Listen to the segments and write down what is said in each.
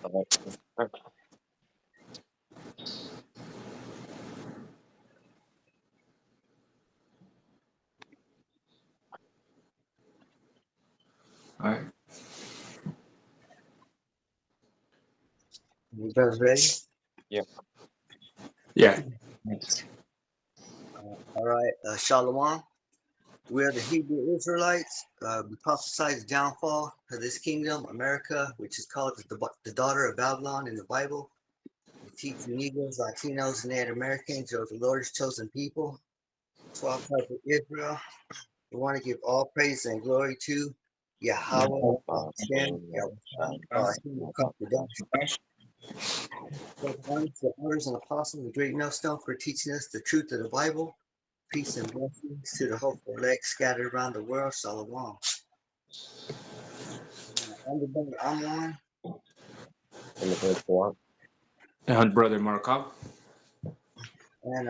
All right. All right. You guys ready? Yep. Yeah. All right. Shalom. We are the Hebrew Israelites. We prophesy the downfall of this kingdom, America, which is called the daughter of Babylon in the Bible. We teach the Negroes, Latinos, and Native Americans are the Lord's chosen people, 12 tribes of Israel. We want to give all praise and glory to Yahweh, Hashem, Yahweh, Elohim, Kadosh. The orders and apostles, the great millstone for teaching us the truth of the Bible. Peace and blessings to the hopeful elect scattered around the world. Shalom. I'm on. And the bird go on. And Brother Markov. And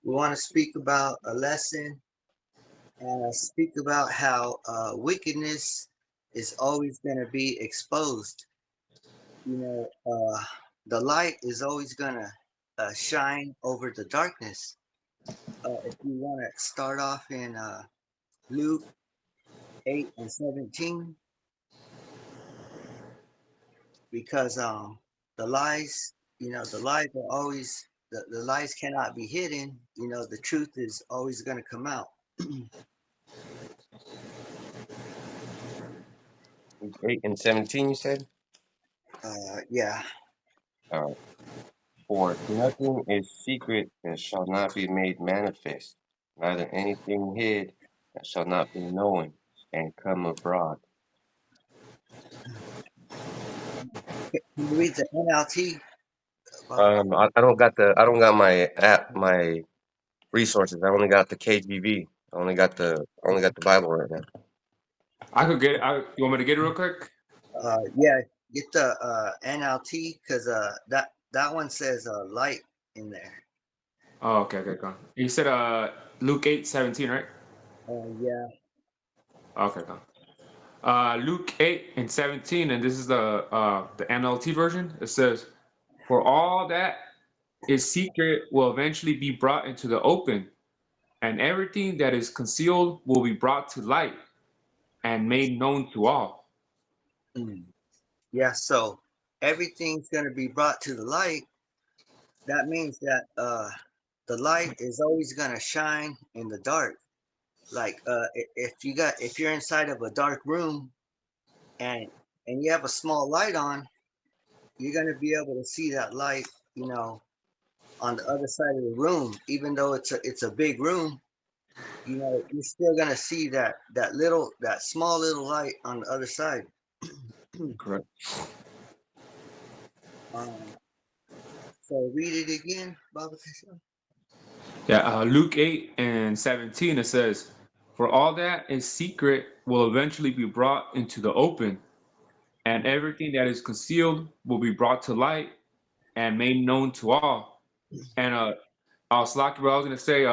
we want to speak about a lesson and speak about how wickedness is always going to be exposed. The light is always going to shine over the darkness. If you want to start off in Luke 8 and 17, because the lies, the lies are always, the lies cannot be hidden. The truth is always going to come out. 8 and 17, you said? Yeah. All right. For nothing is secret that shall not be made manifest, neither anything hid that shall not be known and come abroad. Can you read the NLT? I don't got my app, my resources. I only got the KJV. I only got the Bible right now. I could get it. You want me to get it real quick? Yeah, get the NLT because that one says light in there. Oh, okay, go on. You said Luke 8:17, right? Yeah. Okay, go on. Luke 8:17, and this is the NLT version. It says, "For all that is secret will eventually be brought into the open, and everything that is concealed will be brought to light and made known to all." Mm. Yeah. So everything's going to be brought to the light. That means that the light is always going to shine in the dark. Like if you're inside of a dark room and you have a small light on, you're going to be able to see that light, on the other side of the room. Even though it's a big room, you're still going to see that small little light on the other side. Correct. um, so read it again, Baba. Yeah, Luke 8:17, it says, "For all that is secret will eventually be brought into the open, and everything that is concealed will be brought to light and made known to all." And I was lucky, bro. I was gonna say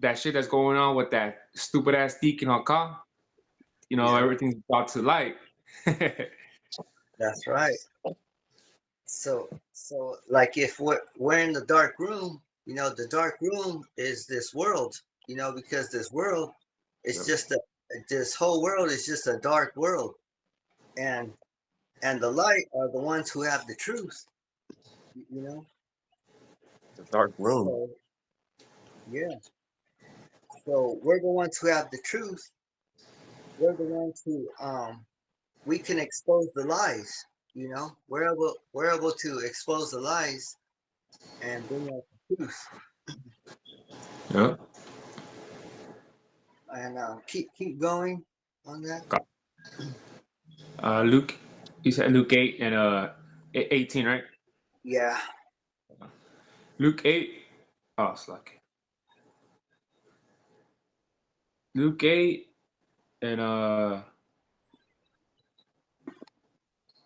that shit that's going on with that stupid ass Deacon Haka. Yeah, Everything's brought to light. that's right. So like if we're in the dark room, the dark room is this world, because this world is Yep. just this whole world is just a dark world, and the light are the ones who have the truth, you know. The dark room. So yeah, so we're the ones who have the truth. We're the ones who we can expose the lies. We're able to expose the lies and bring out the truth, Yeah. and keep going on that. Luke, you said Luke 8 and 18, right? Yeah. Luke 8. Oh, it's like Luke 8 and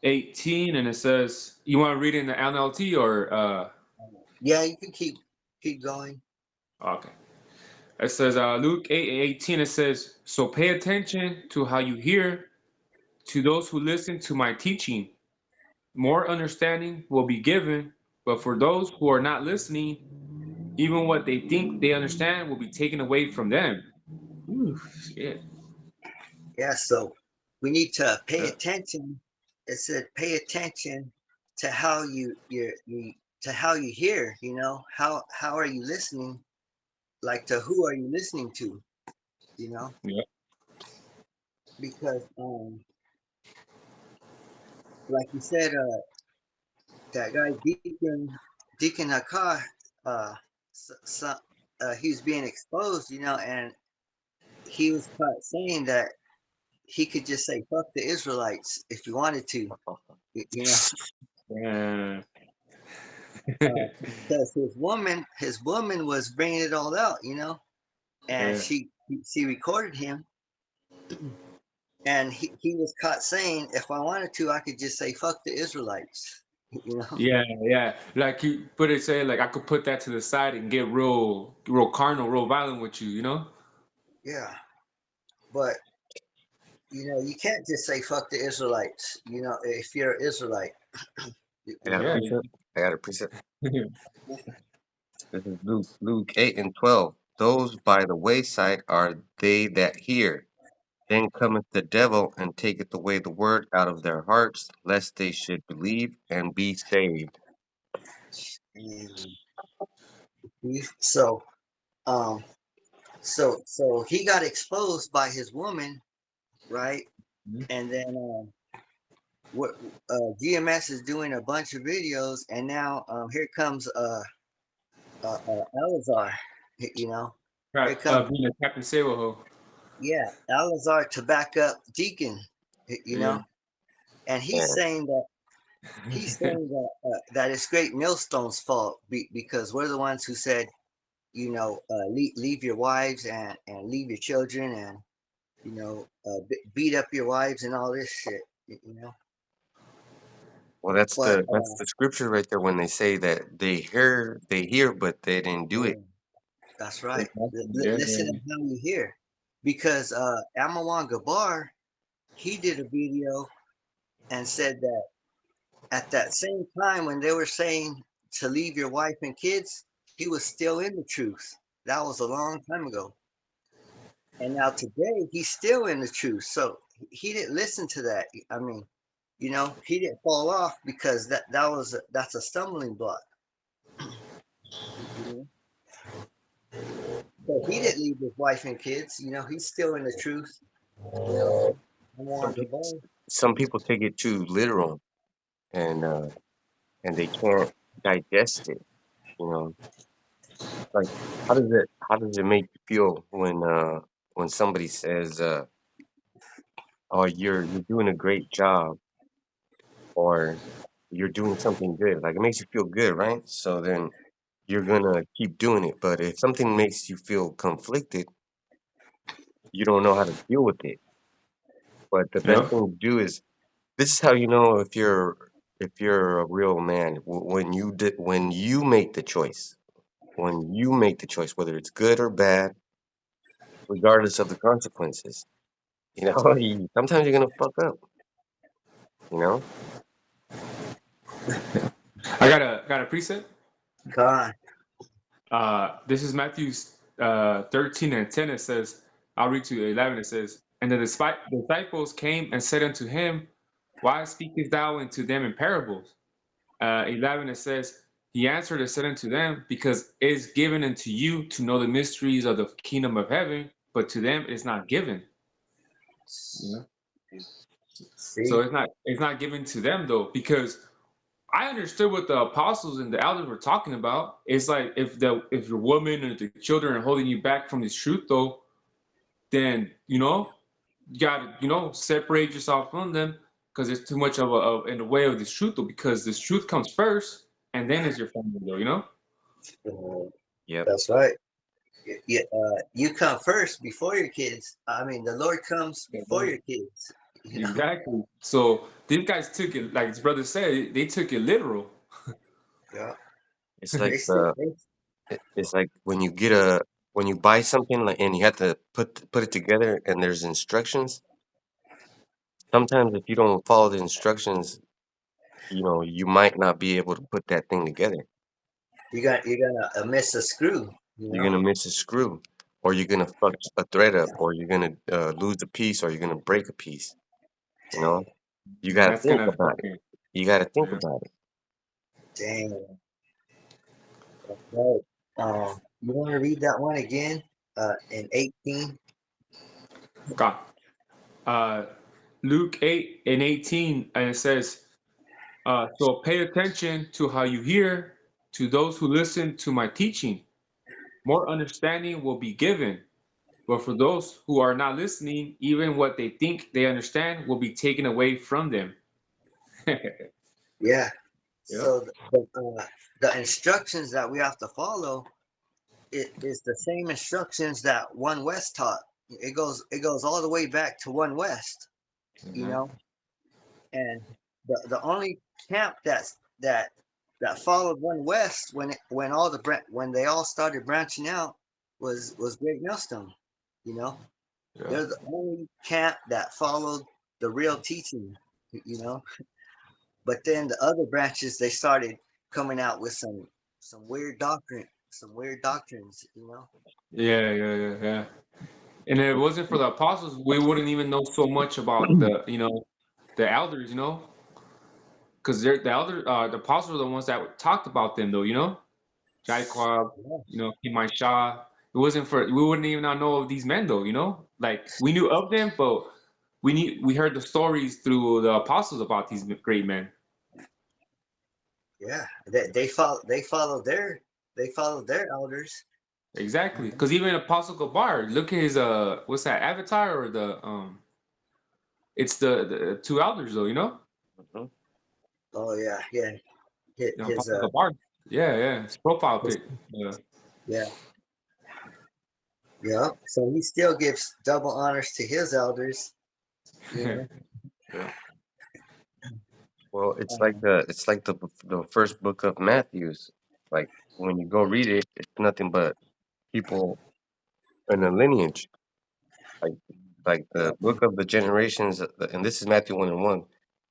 18, and it says, you want to read it in the NLT or Yeah, you can keep going. okay. It says Luke 8:18. It says, "So pay attention to how you hear, to those who listen to my teaching. more understanding will be given, but for those who are not listening, even what they think they understand will be taken away from them. Ooh, shit. Yeah, so we need to pay Yeah. attention. It said pay attention to how you to how you hear, you know, how are you listening? Like to who are you listening to, you know? Yeah. Because like you said, that guy Deacon Hakar, uh so, so, he was being exposed, you know, and he was caught saying that he could just say fuck the Israelites if he wanted to, you know. Yeah. Because his woman was bringing it all out, you know, and Yeah. she recorded him, and he was caught saying, if I wanted to, I could just say fuck the Israelites, you know. Yeah, yeah. Like he put it say like I could put that to the side and get real carnal, real violent with you, you know? Yeah, but you know, you can't just say fuck the Israelites, you know, if you're an Israelite, I you got a know. Yeah. precept. I got a precept. This is Luke 8:12. Those by the wayside are they that hear. Then cometh the devil and taketh away the word out of their hearts, lest they should believe and be saved. Mm. So um so he got exposed by his woman, right? And then what GMS is doing a bunch of videos, and now here comes Alazar, you know, Right. here comes, Being a Captain Sailor. yeah, Alazar to back up Deacon, you Yeah. know, and Yeah. he's saying that it's Great Millstone's fault because we're the ones who said, you know, leave your wives and leave your children and you know beat up your wives and all this shit, you know. Well, that's But the scripture right there when they say that they hear, but they didn't do it. mm, that's right. Exactly. Yeah. Listen to how you hear, because Amawan Gabar, he did a video and said that at that same time when they were saying to leave your wife and kids, he was still in the truth. That was a long time ago. And now today he's still in the truth. So he didn't listen to that. I mean, you know, he didn't fall off because that's a stumbling block. You know, so he didn't leave his wife and kids. You know, he's still in the truth. You know, I'm Some on the people ball. some people take it too literal and and they can't digest it. You know, like how does it make you feel when somebody says oh you're doing a great job or you're doing something good. Like it makes you feel good, right? So then you're gonna keep doing it. But if something makes you feel conflicted, you don't know how to deal with it. But the best Yeah. thing to do is this is how you know if you're a real man when you make the choice. When you make the choice, whether it's good or bad, regardless of the consequences. You know, sometimes you're gonna fuck up. You know, I got a preset. God, This is Matthew's 13:10. It says, I'll read to 11. It says, and the disciples came and said unto him, why speakest thou unto them in parables? 11 it says, he answered and said unto them, because it is given unto you to know the mysteries of the kingdom of heaven, but to them it is not given. You know? So see, it's not given to them though, because I understood what the apostles and the elders were talking about. It's like if your woman or the children are holding you back from this truth though, then you gotta separate yourself from them because it's too much in the way of this truth though, because this truth comes first and then is your family though. uh, yep. that's right. You come first before your kids. I mean, the Lord comes before your kids. You know. Exactly. So these guys took it, like his brother said, they took it literal. Yeah. It's like They still. They, it's like when you buy something like and you have to put it together and there's instructions. Sometimes if you don't follow the instructions, you might not be able to put that thing together. You're gonna miss a screw. You're gonna miss a screw, or you're gonna fuck a thread up, or you're gonna lose a piece, or you're gonna break a piece. You know, you gotta That's think gonna about it. fucking You gotta think yeah. about it. Dang. Right. You want to read that one again? In 18. God. Uh, Luke 8:18, and it says, "So pay attention to how you hear. To those who listen to my teaching, more understanding will be given. But for those who are not listening, even what they think they understand will be taken away from them." Yeah. Yep. So the instructions that we have to follow it is the same instructions that One West taught. It goes all the way back to One West, you Mhm. know. And the only camp that followed One West when they all started branching out was Great Millstone, you know. Yeah. They're the only camp that followed the real teaching, you know. But then the other branches they started coming out with some weird doctrines, you know. Yeah. And if it wasn't for the apostles, we wouldn't even know so much about the elders, because they're the apostles are the ones that talked about them, though, Jacob, Yeah, Kimai Shah. It wasn't for we wouldn't even not know of these men, though, like we knew of them, but we heard the stories through the apostles about these great men. yeah. They followed their elders. Exactly, because even Apostle Gabar, look at his what's that avatar or the it's the two elders though, Mhm. Oh yeah, yeah. His Apostle Gabar. Yeah, his profile his, pic. Yeah. yeah, yeah. So he still gives double honors to his elders, you know. Yeah. Well, it's like Um, the first book of Matthew's. Like when you go read it, it's nothing but people in a lineage. Like like yeah, the book of the generations, and this is Matthew 1:1.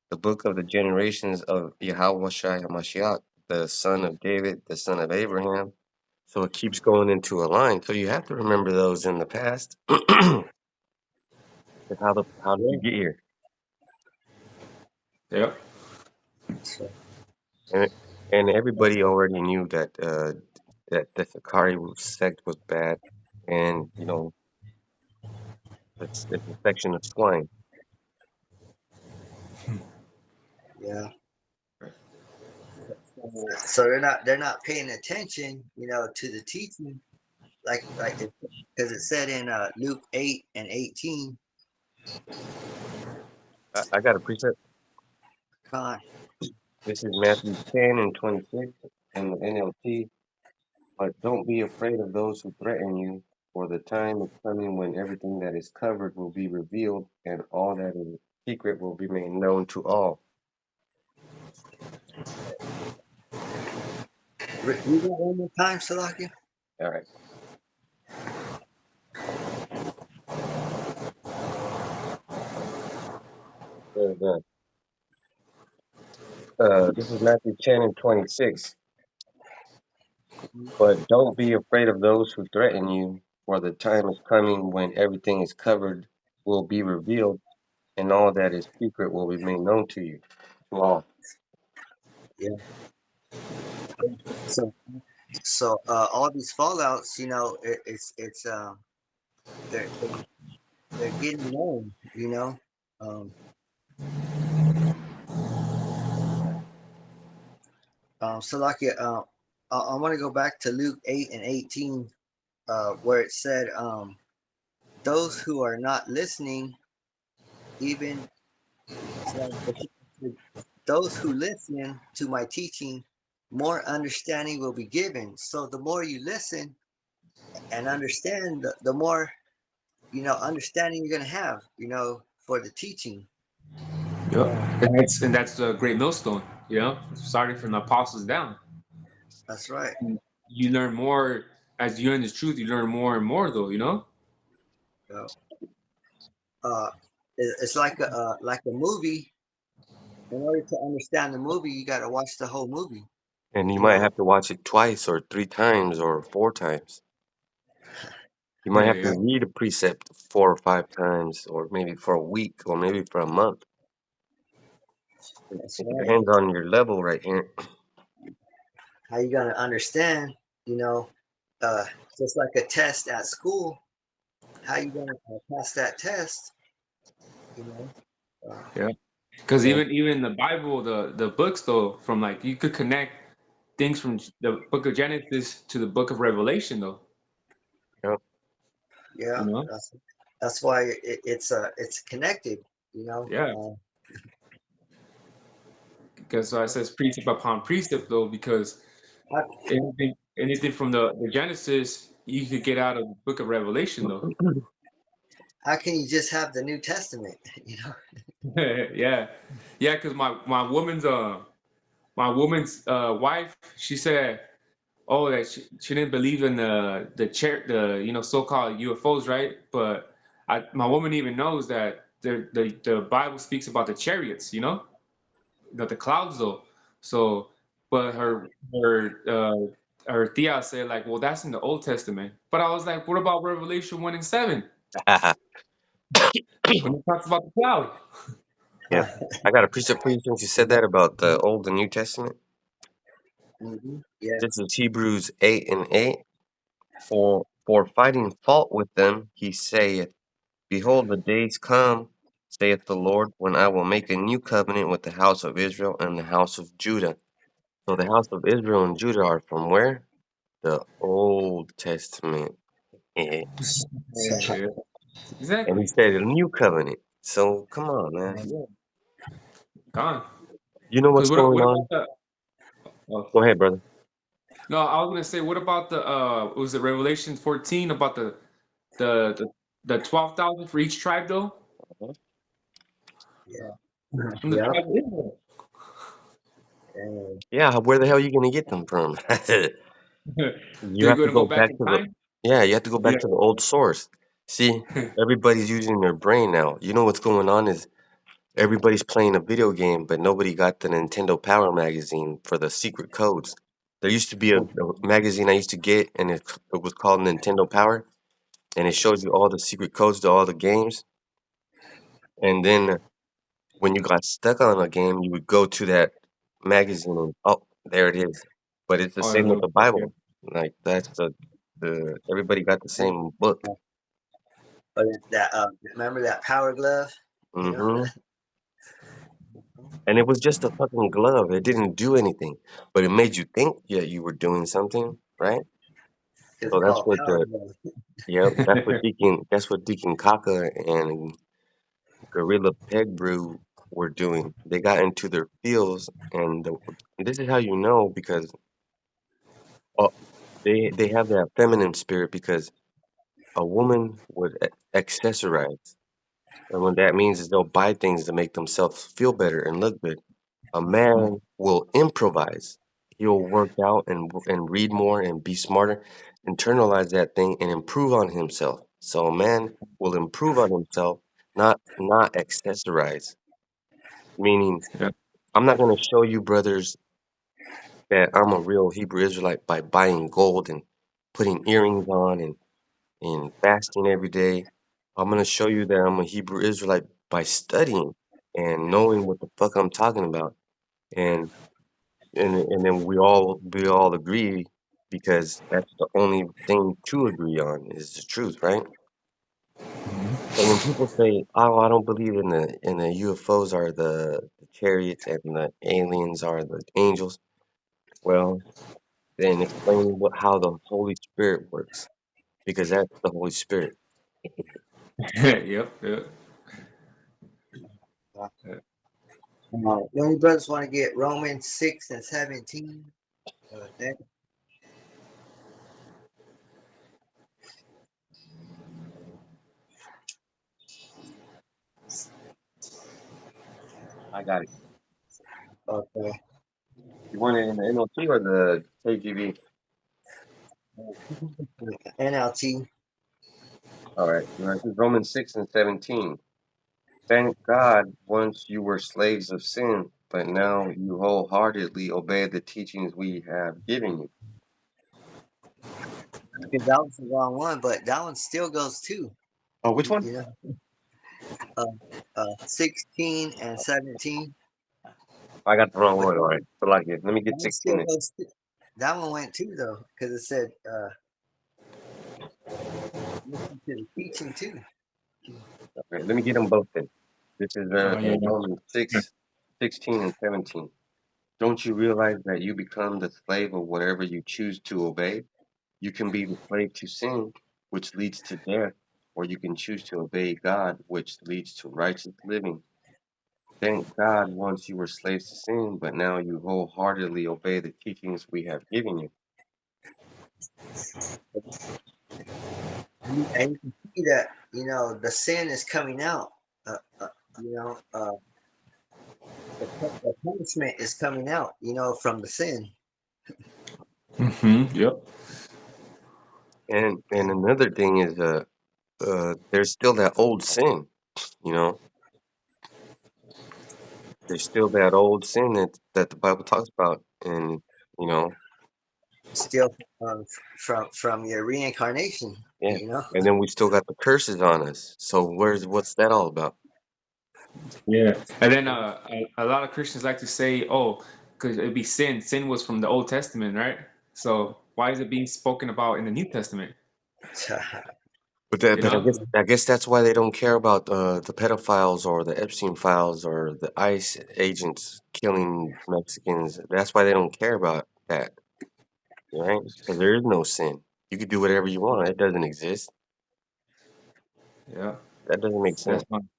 The book of the generations of Yahweh Shai HaMashiach, the son of David, the son of Abraham. So it keeps going into a line. So you have to remember those in the past. And how did you yeah. get here? Yep. So And and everybody already knew that that the Sakari sect was bad, and it's a section of swine. yeah. So they're not paying attention, to the teaching, like because it said in Luke 8:18. I got a precept. Come on. This is Matthew 10:26 in the NLT. But don't be afraid of those who threaten you, for the time is coming when everything that is covered will be revealed, and all that is secret will be made known to all. Read that one more time, Salakia. All right. There's, this is Matthew 10:26. But don't be afraid of those who threaten you, for the time is coming when everything is covered will be revealed, and all that is secret will be made known to you, to all. Yeah. So all these fallouts, they're getting known, Um, Salakia, I want to go back to Luke 8:18, where it said, "Those who are not listening, even so, those who listen to my teaching, more understanding will be given." So the more you listen and understand, the more understanding you're gonna have, for the teaching. Yep. Uh, And that's the great millstone, starting from the apostles down. that's right. You learn more as you learn this truth. You learn more and more, though. Uh, it's like a movie. in order to understand the movie, you got to watch the whole movie. And you You might know, have to watch it twice or 3 times or 4 times. You might have to Yeah. read a precept 4 or 5 times, or maybe for a week, or maybe for a month. that's It right. depends on your level right here. How you gonna understand? You know, uh, just like a test at school. How you gonna pass that test? You know, uh, Yeah. Because Yeah, even the Bible, the books though, from like you could connect things from the book of Genesis to the book of Revelation though. yeah. yeah, You know? that's why it's connected. You know, Yeah. Because so it says precept upon precept though, because how, anything from the Genesis you could get out of the book of Revelation though. how can you just have the New Testament? You know, Yeah. Yeah, because my woman's wife, she said, oh, that she didn't believe in the so-called UFOs, right? But my woman even knows that the Bible speaks about the chariots, the clouds though. So, but her tia said like, well, that's in the Old Testament. But I was like, what about Revelation 1:7 when it talks about the cloud? Yep. I got a precept for you since you said that about the Old and New Testament. yeah, This is Hebrews 8:8. For finding fault with them, he saith, Behold, the days come, saith the Lord, when I will make a new covenant with the house of Israel and the house of Judah. So the house of Israel and Judah are from where? The Old Testament. And Yeah, he exactly. said a new covenant. So come on, man. Yeah, gone. You know Because what's going what about on? the? Oh, Go ahead, brother. no, I was gonna say, what about the? Was it Revelation 14 about the the, the 12,000 for each tribe though? yeah, From the yeah. tribe of Israel. And Yeah, where the hell are you gonna get them from? You They're have to gonna go go back back in to the time. yeah, you have to go Yeah. back to the old source. See, everybody's using their brain now. You know what's going on is everybody's playing a video game, but nobody got the Nintendo Power magazine for the secret codes. There used to be a magazine I used to get, and it was called Nintendo Power, and it showed you all the secret codes to all the games. And then when you got stuck on a game, you would go to that magazine and oh, there it is. But it's the Oh, the same with little the book, yeah. Bible. Like that's the everybody got the same book. but that remember that Power Glove? You know, Hmm. And it was just a fucking glove. It didn't do anything, but it made you think yeah you were doing something, right? because So it's that's called what Power the Glove. yep, that's what Deacon Kaka and Gorilla Peg Brew were doing. They got into their fields, and this is how you know because oh, they have that feminine spirit because a woman would accessorize, and what that means is they'll buy things to make themselves feel better and look good. A man will improvise. He'll work out and read more and be smarter, internalize that thing and improve on himself. So a man will improve on himself, not accessorize. Meaning, Yeah. I'm not going to show you brothers that I'm a real Hebrew Israelite by buying gold and putting earrings on and fasting every day. I'm going to show you that I'm a Hebrew Israelite by studying and knowing what the fuck I'm talking about. And and then we all agree because that's the only thing to agree on is the truth, right? So when people say, "Oh, I don't believe in the UFOs are the chariots and the aliens are the angels," well, then explain how the Holy Spirit works because that's the Holy Spirit. Yep. Yep. The only brothers want to get Romans 6 and 17. That, I got it. okay. You want it in the NLT or the KJV? NLT. All right. This is Romans 6:17. Thank God once you were slaves of sin. but now you wholeheartedly obey the teachings we have given you. Because that was the wrong one, but that one still goes too. Oh, which one? You know, uh, 16 and 17. I got the wrong But one. All right. So like it. Let me that get one still 16 in. goes too. That one went too though, because it said listen to the teaching too. Okay, let me get them both then. This is Yeah. Romans 6, 16 and 17. Don't you realize that you become the slave of whatever you choose to obey? You can be the slave to sin, which leads to death, or you can choose to obey God, which leads to righteous living. Thank God once you were slaves to sin, but now you wholeheartedly obey the teachings we have given you. And you can see that the sin is coming out. Uh, uh, you know, the punishment is coming out. From the sin. Yep. And another thing is there's still that old sin, you know. There's still that old sin that the Bible talks about, and you know, Still from your yeah, reincarnation. yeah. And then we still got the curses on us. So what's that all about? Yeah. And then a lot of Christians like to say, oh, because it'd be sin. Sin was from the Old Testament, right? So why is it being spoken about in the New Testament? You But know? I guess that's why they don't care about the pedophiles or the Epstein files or the ICE agents killing Mexicans. That's why they don't care about that, right? Because there is no sin. You could do whatever you want. It doesn't exist. Yeah. That doesn't make That's sense. fine.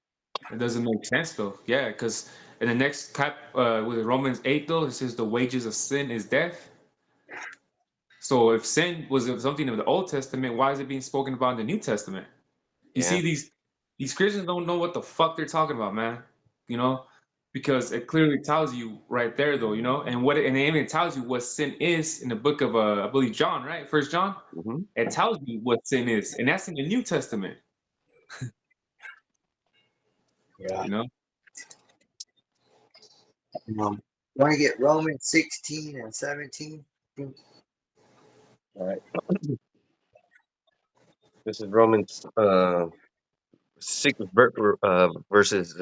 It doesn't make sense though. Yeah, because in the next with Romans 8 though, it says the wages of sin is death. So if sin was something of the Old Testament, why is it being spoken about in the New Testament? You Yeah. see, these Christians don't know what the fuck they're talking about, man. You know, because it clearly tells you right there, though. And it even tells you what sin is in the book of I believe John, right? First John. Hmm. It tells you what sin is, and that's in the New Testament. Yeah. You know. Want to get Romans 16 and 17? All right. This is Romans 6 verses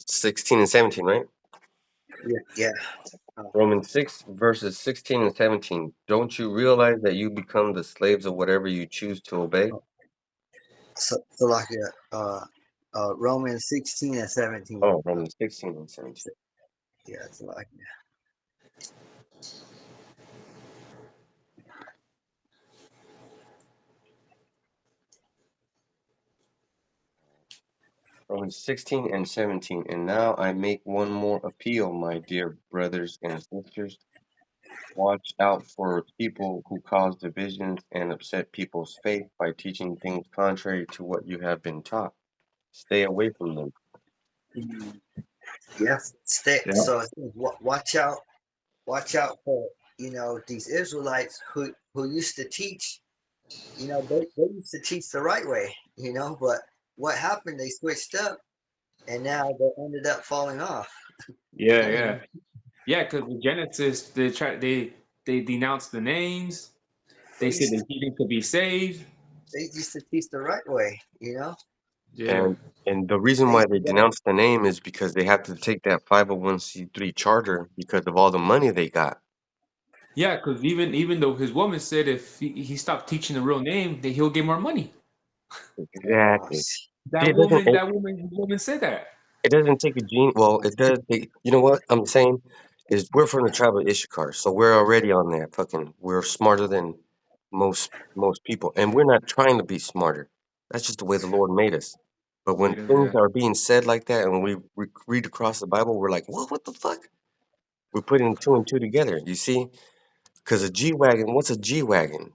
16 and 17, right? Yeah. Yeah. Uh, Romans 6 verses 16 and 17. Don't you realize that you become the slaves of whatever you choose to obey? so like Romans 16 and 17. Oh, Romans 16 and 17. Yeah, it's like Romans 16 and 17. And now I make one more appeal, my dear brothers and sisters. Watch out for people who cause divisions and upset people's faith by teaching things contrary to what you have been taught. Stay away from them. mm, yes. Yeah. So watch out for these Israelites who used to teach. They used to teach the right way. But what happened? They switched up, and now they ended up falling off. Yeah. You Yeah. know, Yeah. Because the Genesis, they denounced the names. they They said used the to heathen could be saved. they used to teach the right way. Yeah. And the reason They why used they to go, denounce the name is because they have to take that 501c3 charter because of all the money they got. Yeah, because even though his woman said if he stopped teaching the real name, that he'll get more money. oh, Exactly. See, That woman said that. it doesn't take a gene. Well, it does take. You know what I'm saying is we're from the tribe of Issachar, so we're already on that fucking. We're smarter than most people, and we're not trying to be smarter. That's just the way the Lord made us. But when Made him, things yeah. are being said like that, and we read across the Bible, we're like, "What? What the fuck?" We're putting two and two together. You see, because a G wagon. What's a G wagon?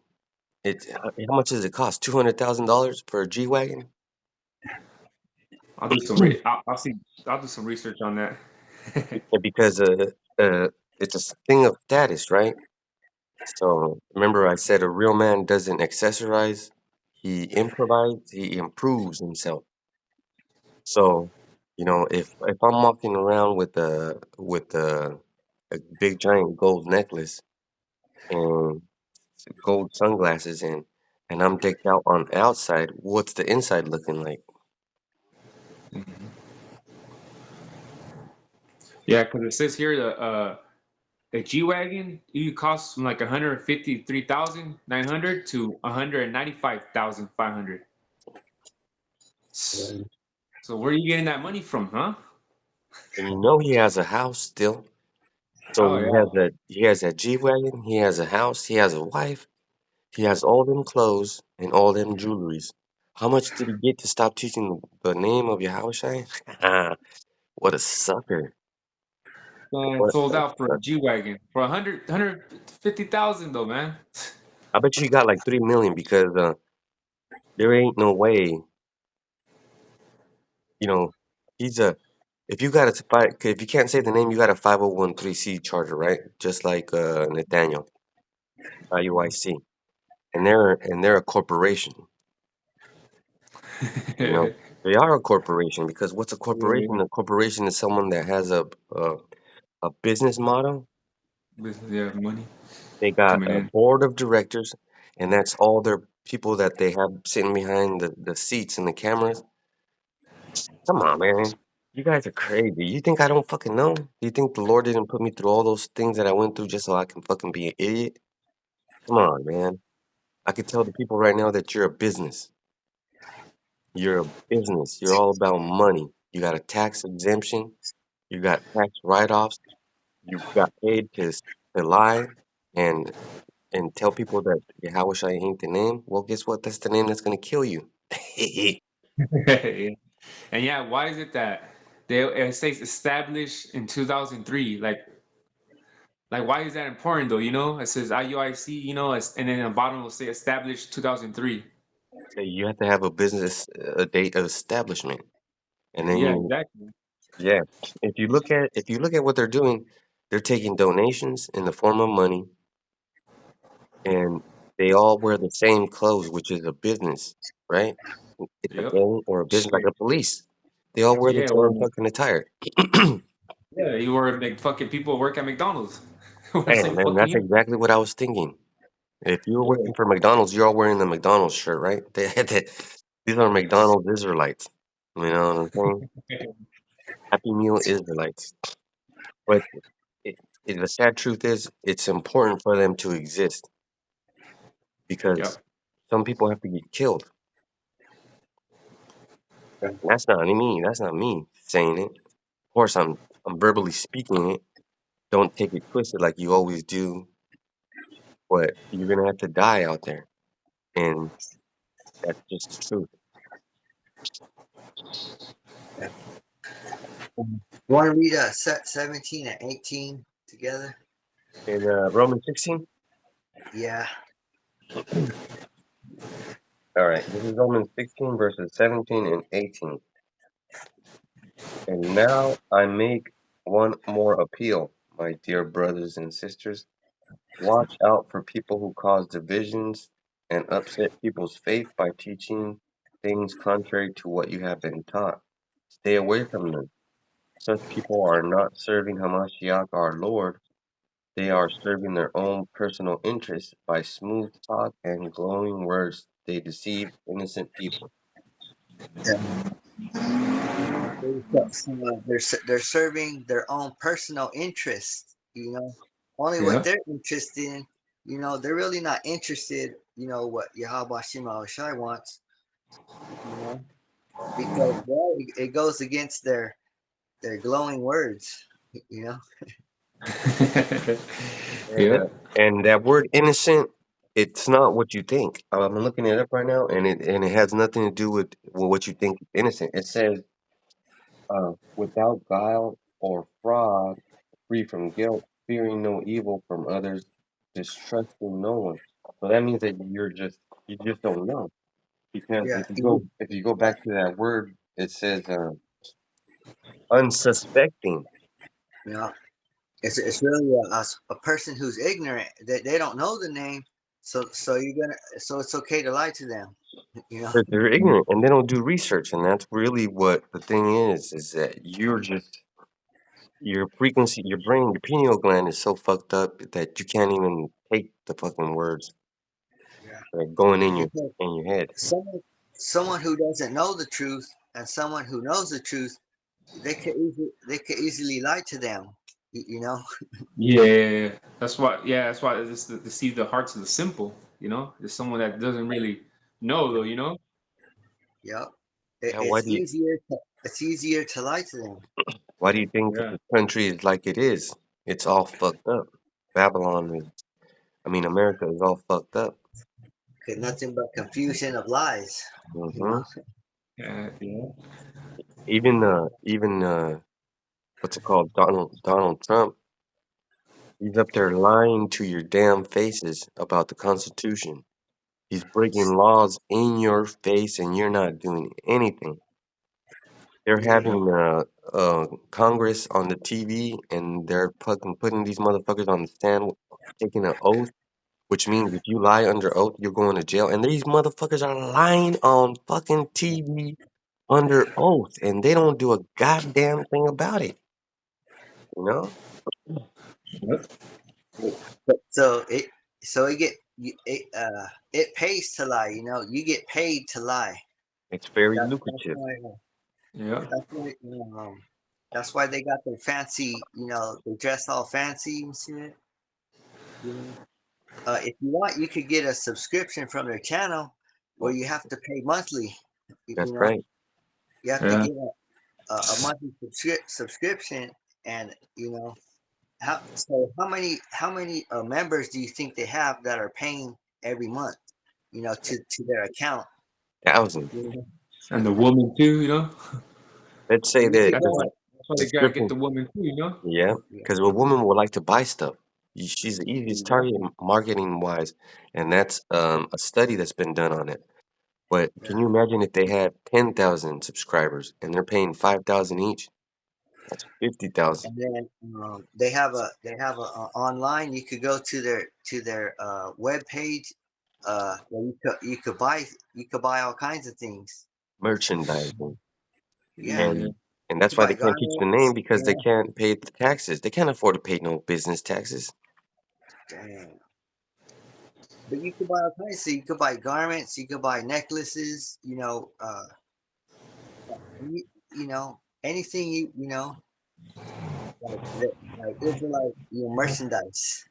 How much does it cost? $200,000 for a G wagon? I'll do some I'll see. I'll do some research on that. Because uh, it's a thing of status, right? So remember, I said a real man doesn't accessorize; he improvises, he improves himself. So If I'm walking around with a big giant gold necklace and gold sunglasses and I'm decked out on outside, what's the inside looking like? Yeah, because it says here the G wagon it costs from like 153,900 to 195,500. Yeah. So where are you getting that money from, huh? And you know he has a house still. So Oh yeah. he has a G-Wagon, he has a house, he has a wife, he has all them clothes and all them jewelries. How much did he get to stop teaching the name of your house, Shine? What a sucker. Man, What sold a out for a sucker. G wagon for 150,000 though, man. I bet you he got like 3 million because there ain't no way, you know, he's a if you got if you can't say the name, you got a 501c charter, right? Just like Nathaniel, IUIC. And they're a corporation. You know, they are a corporation because what's a Yeah, corporation? A corporation is someone that has a business model. business, yeah, money They got coming a in. board of directors, and that's all their people that they have sitting behind the seats and the cameras. Come on, man. You guys are crazy. You think I don't fucking know? You think the Lord didn't put me through all those things that I went through just so I can fucking be an idiot? Come on, man. I could tell the people right now that you're a business. You're a business. You're all about money. You got a tax exemption. You got tax write-offs. You got paid to lie and and tell people that Yahushua ain't the name. Well, guess what? That's the name that's gonna kill you. Yeah. And yeah, why is it that it says established in 2003? Like why is that important though? It says IUIC, and then the bottom will say established 2003. So you have to have a business a date of establishment, and then Yeah, you exactly. yeah. If you look at what they're doing, they're taking donations in the form of money, and they all wear the same clothes, which is a business, right? It's a Yep. gang or a business like a police. They all wear the Yeah, same or fucking attire. yeah, you were like fucking people work at McDonald's. Wear the Damn, same man, fucking that's uniform. exactly what I was thinking. If you were Yeah. working for McDonald's, you're all wearing the McDonald's shirt, right? These are McDonald's Israelites. You know what I'm saying? Happy Meal Israelites. But it, the sad truth is, it's important for them to exist because Yep. some people have to get killed. That's not me. That's not me saying it. Of course, I'm verbally speaking it. Don't take it twisted like you always do. But you're gonna have to die out there, and that's just the truth. You want to read set 17 and 18 together? In Romans 16. Yeah. All right, this is Romans 16 verses 17 and 18. And now I make one more appeal, my dear brothers and sisters. Watch out for people who cause divisions and upset people's faith by teaching things contrary to what you have been taught. Stay away from them. Such people are not serving Hamashiach our Lord. They are serving their own personal interests by smooth talk and glowing words. They deceive innocent people. They're serving their own personal interest. Only what Yeah. they're interested in. They're really not interested. What Yahweh Shema Shai wants. You know, because well, it goes against their glowing words. You know. And Yeah. uh, and that word innocent, it's not what you think. I'm looking it up right now, and it has nothing to do with what you think is innocent. It says without guile or fraud, free from guilt, fearing no evil from others, distrusting no one. So that means that you just don't know. Because Yeah. if you go back to that word, it says unsuspecting. You know, it's really a person who's ignorant. They don't know the name, So you're gonna so it's okay to lie to them, you know? 'Cause they're ignorant and they don't do research, and that's really what the thing is that you're just your frequency, your brain, your pineal gland is so fucked up that you can't even take the fucking words Yeah. that are going Because in your head. someone someone who doesn't know the truth and someone who knows the truth, they could easily lie to them, you know? Yeah, that's why. Yeah, that's why it's to deceive the hearts of the simple. You know, it's someone that doesn't really know, though. You know. Yep. Yeah, It's easier to lie to them why do you think Yeah. the country is like it is? It's all fucked up. Babylon is, I mean, America is all fucked up. because nothing but confusion of lies, you Hmm. know? Yeah. Even what's it called? Donald Trump. He's up there lying to your damn faces about the Constitution. He's breaking laws in your face, and you're not doing anything. They're Yeah. Yeah. having Congress on the TV, and they're fucking putting these motherfuckers on the stand, taking an oath, which means if you lie under oath, you're going to jail. And these motherfuckers are lying on fucking TV under oath, and they don't do a goddamn thing about it. You know, Yep. So it pays to lie, you know. You get paid to lie. it's very That's lucrative. why Yeah. that's why they got their fancy, they dress all fancy and shit. You know, if you want, you could get a subscription from their channel where you have to pay monthly. You, That's you know, right. you have to Yeah. get a monthly subscription, and how many members do you think they have that are paying every month? To their account. Thousands. You know, And the woman too. You know. Let's say you that could That's the why. go. That's why they gotta get subscription, the woman too. You know. yeah, Yeah, because a woman would like to buy stuff. She's the easiest target exactly. marketing wise, and that's a study that's been done on it. But can Yeah. you imagine if they had 10,000 subscribers and they're paying 5,000 each? That's 50,000. And then they have a online. You could go to their web page, where you could buy all kinds of things. Merchandising. Yeah, Yeah. And and you that's could why buy they can't keep the name garments. because they can't pay the taxes. They can't afford to pay no business taxes. Damn. But you could buy all kinds. So you could buy garments. You could buy necklaces. Anything like Israelite merchandise.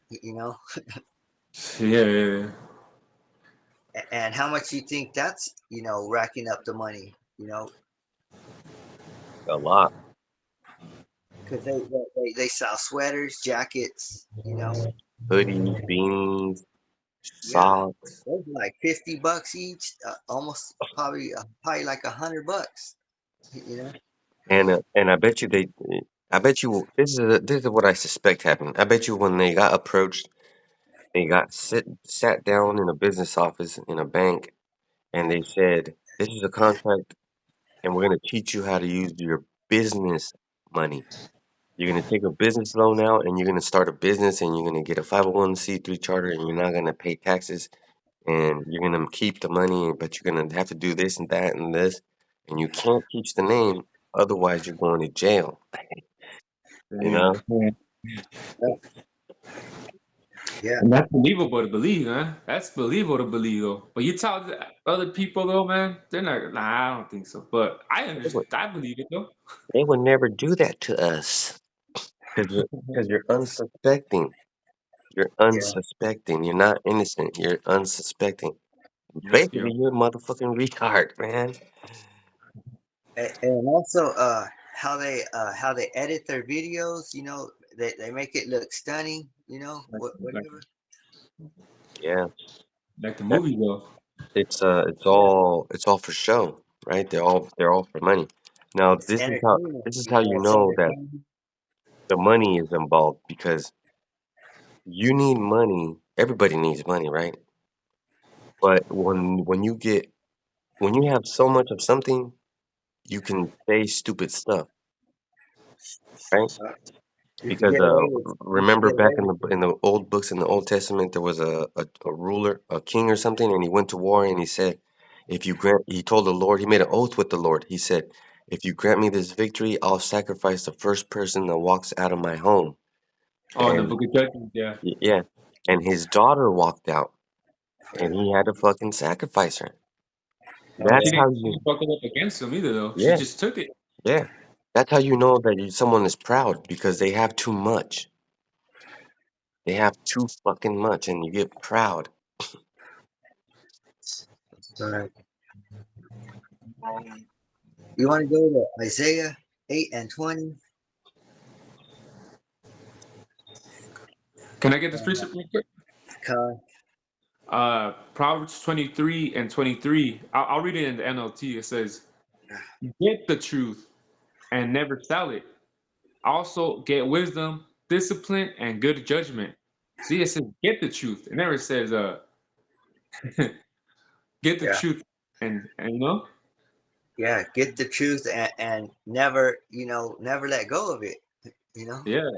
Yeah. Yeah. And how much you think that's racking up the money? A lot. Because they sell sweaters, jackets. Hoodies, beanies, Yeah, socks. those are like $50 each. Almost probably like $100. You know. And I bet you this is what I suspect happened. I bet you when they got approached, they got sat down in a business office in a bank, and they said, "This is a contract, and we're going to teach you how to use your business money. You're going to take a business loan out, and you're going to start a business, and you're going to get a 501c3 charter, and you're not going to pay taxes, and you're going to keep the money, but you're going to have to do this and that and this, and you can't teach the name, otherwise you're going to jail." You Damn. know? Yeah. Yeah. And that's believable to believe, man. That's believable to believe, though. But you tell the other people, though, man, they're not. Nah, I don't think so. But I They would, understand. I believe it, though. they would never do that to us because you're unsuspecting. You're Yeah. unsuspecting. You're not innocent. You're unsuspecting. Yep. Basically, Yep. you're a motherfucking retard, man. And also how they edit their videos. They make it look stunning. Like, like, Whatever. Yeah, like the that movie, though. Yeah. it's all for show, right? They're all for money. Now It's entertainment. this is how you It's know that entertainment. the money is involved because you need money. Everybody needs money, right? But when you have so much of something, you can say stupid stuff, right? You can Because get away with. You can remember get back away in with. the old books in the Old Testament, there was a ruler, a king or something, and he went to war and he said, if you grant, he told the Lord, he made an oath with the Lord. He said, if you grant me this victory, I'll sacrifice the first person that walks out of my home. Oh, in the And Book of Judges, yeah. yeah, and his daughter walked out, and he had to fucking sacrifice her. Oh That's She yeah. how didn't you, buckle up against him either, though. She yeah, just took it. yeah. That's how you know that someone is proud because they have too much. They have too fucking much, and you get proud. So, you want to go to Isaiah 8 and 20? Can I get this Uh, precept real quick? Con, Proverbs 23 and 23. I'll read it in the NLT. It says, get the truth and never sell it. Also, get wisdom, discipline, and good judgment. See, it says, get the truth. It never says, get the yeah, truth. And you know? yeah. Get the truth and never, never let go of it. You know. Yeah.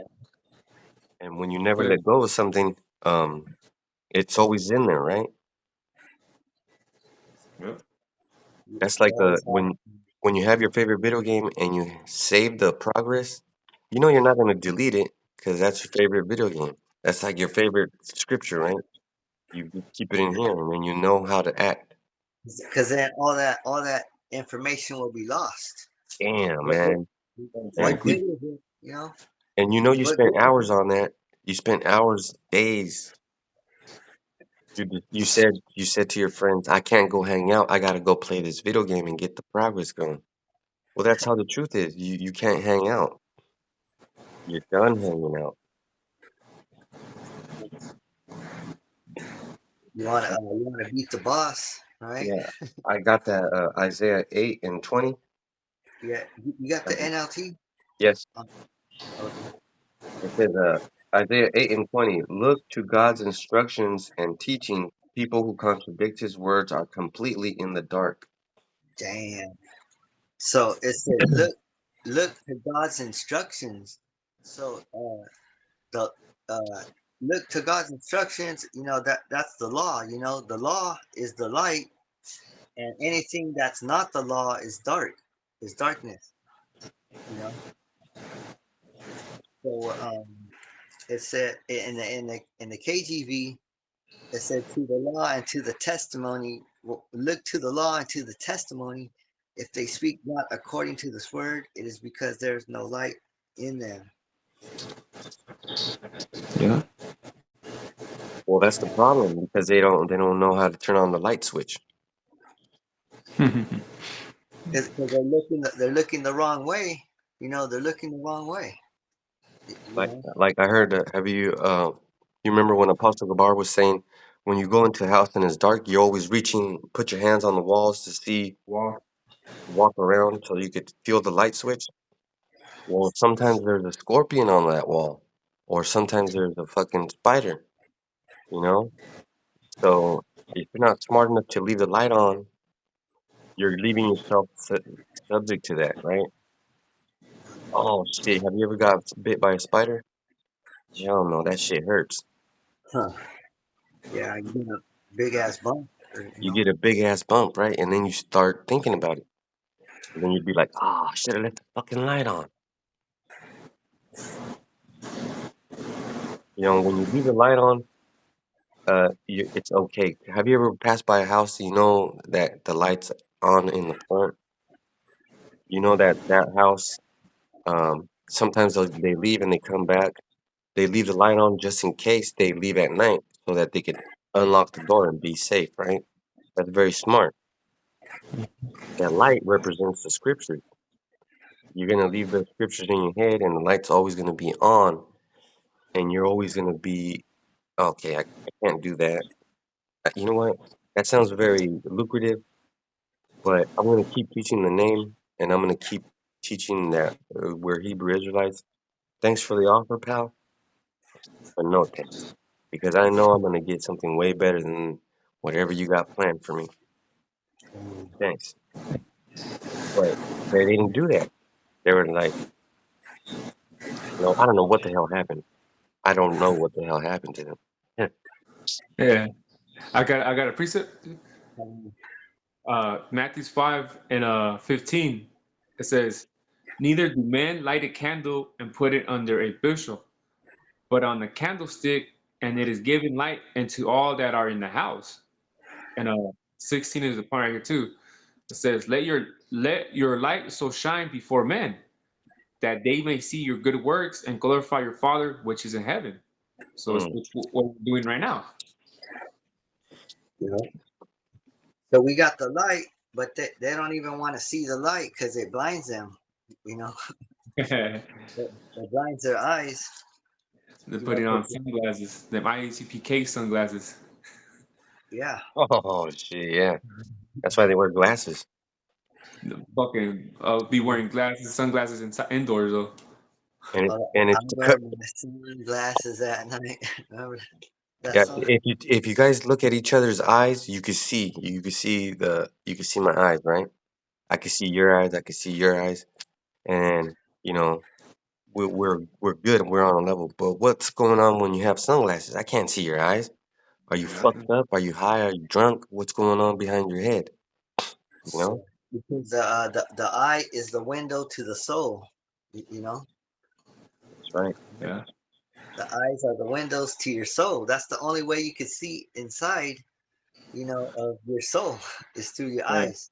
And when you never But, let go of something, it's always in there, right? yeah. That's You like always have. when you have your favorite video game and you save the progress, you know you're not gonna delete it because that's your favorite video game. That's like your favorite scripture, right? You just keep it in here, and then you know how to act. Because then all that information will be lost. Damn, What good? man. And What good Exactly. is it? You know. and you know you What spent good is hours it? on that. You spent hours, days. You said to your friends, "I can't go hang out. I gotta go play this video game and get the progress going." Well, that's how the truth is. You can't hang out. You're done hanging out. You want to beat the boss, right? Yeah, I got that Isaiah 8 and 20. Yeah. You got the NLT. Yes, Um, okay. it says Isaiah 8 and 20. Look to God's instructions and teaching. People who contradict his words are completely in the dark. Damn. So it says, look to God's instructions. So the look to God's instructions. That's the law. The law is the light, and anything that's not the law is dark, is darkness. You know. So it said in the KGV, it said to the law and to the testimony. Look to the law and to the testimony. If they speak not according to this word, it is because there is no light in them. Yeah. Well, that's the problem because they don't know how to turn on the light switch. Because they're looking the wrong way. They're looking the wrong way. You Like know. like I heard, have you remember when Apostle Gabar was saying when you go into a house and it's dark, you're always reaching, put your hands on the walls to see, Wow. walk around so you could feel the light switch? Well, sometimes there's a scorpion on that wall, or sometimes there's a fucking spider, you know? So if you're not smart enough to leave the light on, you're leaving yourself subject to that, right? Oh shit, have you ever got bit by a spider? Hell no, that shit hurts. Huh. Yeah, you get a big ass bump. You get a big ass bump, right? And then you start thinking about it. And then you'd be like, "Ah, I should have left the fucking light on." You know, when you leave the light on, it's okay. Have you ever passed by a house, you know that the light's on in the front? You know that that house, sometimes they leave and they come back. They leave the light on just in case they leave at night so that they can unlock the door and be safe, right? That's very smart. That light represents the scriptures. You're gonna leave the scriptures in your head, and the light's always gonna be on, and you're always gonna be okay. I can't do that. You know what? That sounds very lucrative, but I'm gonna keep teaching the name, and I'm gonna keep teaching that we're Hebrew Israelites. Thanks for the offer, pal, but no thanks, because I know I'm gonna get something way better than whatever you got planned for me. Thanks, but they didn't do that. They were like, I don't know what the hell happened. I don't know what the hell happened to them. Yeah. Yeah, I got a precept. Um, Matthew's 5 and 15. It says, "Neither do men light a candle and put it under a bushel, but on a candlestick, and it is given light into all that are in the house." And 16 is the part right here too. It says, "Let your light so shine before men, that they may see your good works and glorify your Father which is in heaven." So it's Mm, what we're doing right now. you know. So we got the light, but they don't even want to see the light because it blinds them. You know, They're it blinds their eyes. You know, putting on 'cause sunglasses, them IATPK sunglasses. yeah, oh shit, yeah. That's why they wear glasses. Fucking be wearing glasses, sunglasses indoors though. And I'm it's to cut. wearing my sunglasses at night. Remember that Yeah, song? if you guys look at each other's eyes, you can see my eyes, right? I can see your eyes, I can see your eyes, and you know we're good. We're on a level. But what's going on when you have sunglasses? I can't see your eyes. Are you Yeah, fucked up? Are you high? Are you drunk? What's going on behind your head? You know? Because the eye is the window to the soul. You know, That's right. yeah, the eyes are the windows to your soul. That's the only way you can see inside. You know, of your soul is through your yeah, eyes.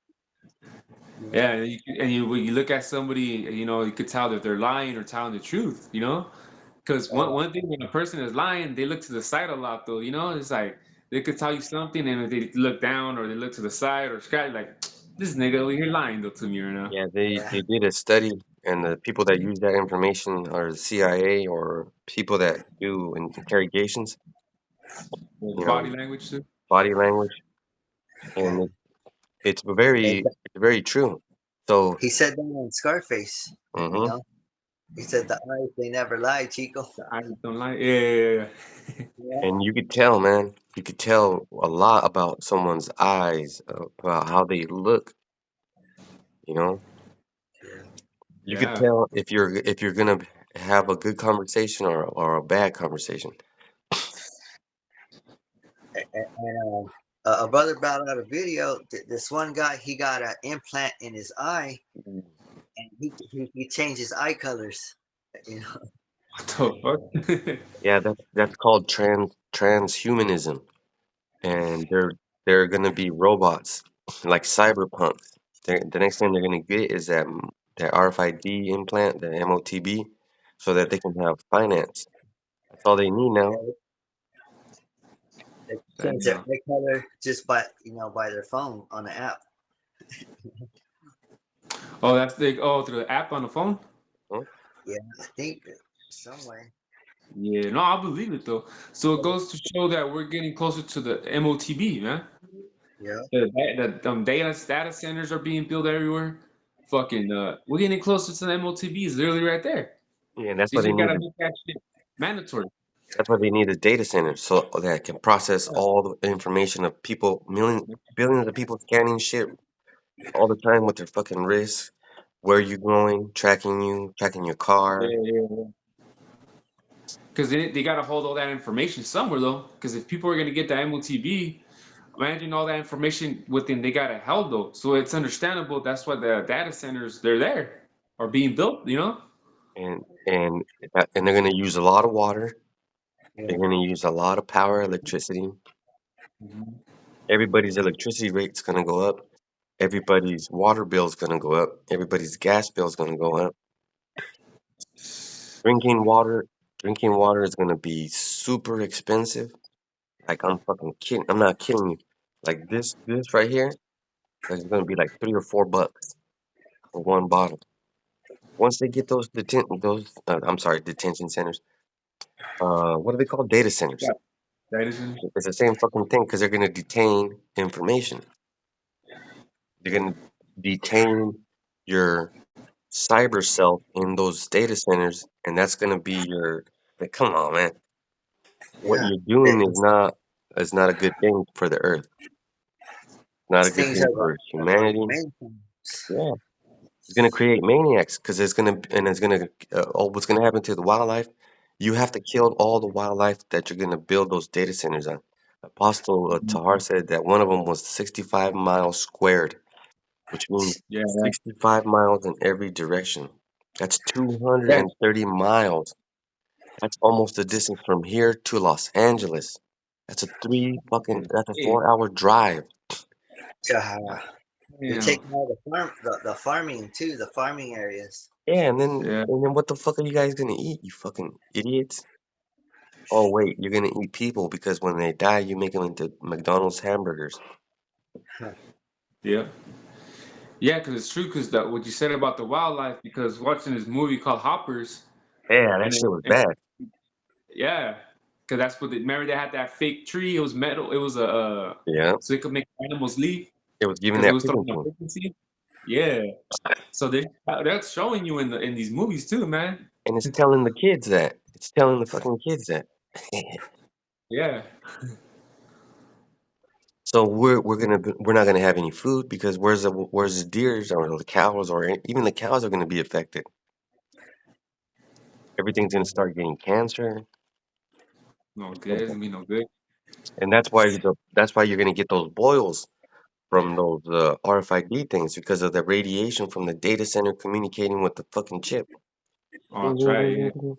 You yeah. know, And when you look at somebody, you could tell that they're lying or telling the truth. Because uh, one thing when a person is lying, they look to the side a lot though. It's like they could tell you something, and if they look down or they look to the side or scratch, like this nigga over here lying though to me right now. Yeah, they yeah, they did a study, and the people that use that information are the CIA or people that do interrogations. With the You know, body language too. body language, yeah. and it's And very true. So, he said that in Scarface. You hmm know, he said the eyes they never lie, Chico. The eyes don't lie. Yeah, yeah, yeah. Yeah, and you could tell, man, you could tell a lot about someone's eyes, about how they look. You know, yeah. you could Yeah. tell if you're gonna have a good conversation or a bad conversation. And a brother brought out a video. This one guy, he got an implant in his eye, Mm. and he changed his eye colors. You know, What the fuck? Yeah, that's called transhumanism, and they're gonna be robots like cyberpunks. The next thing they're gonna get is that RFID implant, the MOTB, so that they can have finance. That's all they need now. they change their Damn. eye color just by their phone on the app. Oh, that's the through the app on the phone. Huh? Yeah, I think some way. Yeah, no, I believe it though. So it goes to show that we're getting closer to the MOTB, man. Yeah, The data centers are being built everywhere. Fucking, we're getting closer to the MOTB. Is literally right there. Yeah, and that's They why they just need gotta the make that shit mandatory. that's why they need a data center so that it can process Yeah. all the information of people, billions of people scanning shit all the time with their fucking wrists, where you going, tracking your car, Yeah, yeah. Because they gotta hold all that information somewhere though. Because if people are gonna get the MOTB, imagine all that information within they got it held though. So it's understandable. That's why the data centers they're there are being built. and they're gonna use a lot of water. yeah. They're gonna use a lot of power, electricity. Mhm. Everybody's electricity rate's gonna go up. Everybody's water bill's gonna go up. Everybody's gas bill's gonna go up. Drinking water, drinking water is gonna be super expensive. Like I'm fucking kidding. I'm not kidding you. Like this right here is gonna be like $3 or $4 for one bottle. Once they get I'm sorry, detention centers. What are they called? Data centers. Yeah, data centers. It's the same fucking thing because they're gonna detain information. They're gonna detain your cyber self in those data centers, and that's gonna be your. Like, come on, man. What Yeah. you're doing These is not a good thing for the earth. Not a these good things thing are for like humanity. mainframes. Yeah, It's gonna create maniacs because what's gonna happen to the wildlife? You have to kill all the wildlife that you're gonna build those data centers on. Apostle Tahar said that one of them was 65 miles squared, which means Yeah, 65 miles in every direction. That's yeah, 230 miles. That's almost the distance from here to Los Angeles. That's a hey, 4-hour drive. Yeah. They're damn, taking all the farming too, the farming areas. Yeah, and then yeah. and then what the fuck are you guys gonna eat, you fucking idiots? Oh wait, you're gonna eat people because when they die, you make them into McDonald's hamburgers. Yeah, yeah, because it's true. Because what you said about the wildlife. Because watching this movie called Hoppers, Yeah, that and, shit was and bad. yeah, because that's what remember they had that fake tree. It was metal. It was a Yeah, so it could make animals leave it was giving because it that was freaking throwing a thing. frequency. Yeah, so that's showing you in these movies too, man. And it's telling the kids that. It's telling the fucking kids that. Yeah, So we're not gonna have any food because where's the deers or the cows or even the cows are gonna be affected. Everything's gonna start getting cancer, no good. It's gonna be no good. and that's why you're gonna get those boils from those RFID things because of the radiation from the data center communicating with the fucking chip. Oh, Ding, I'll ding, try ding, it. ding, Yeah. ding.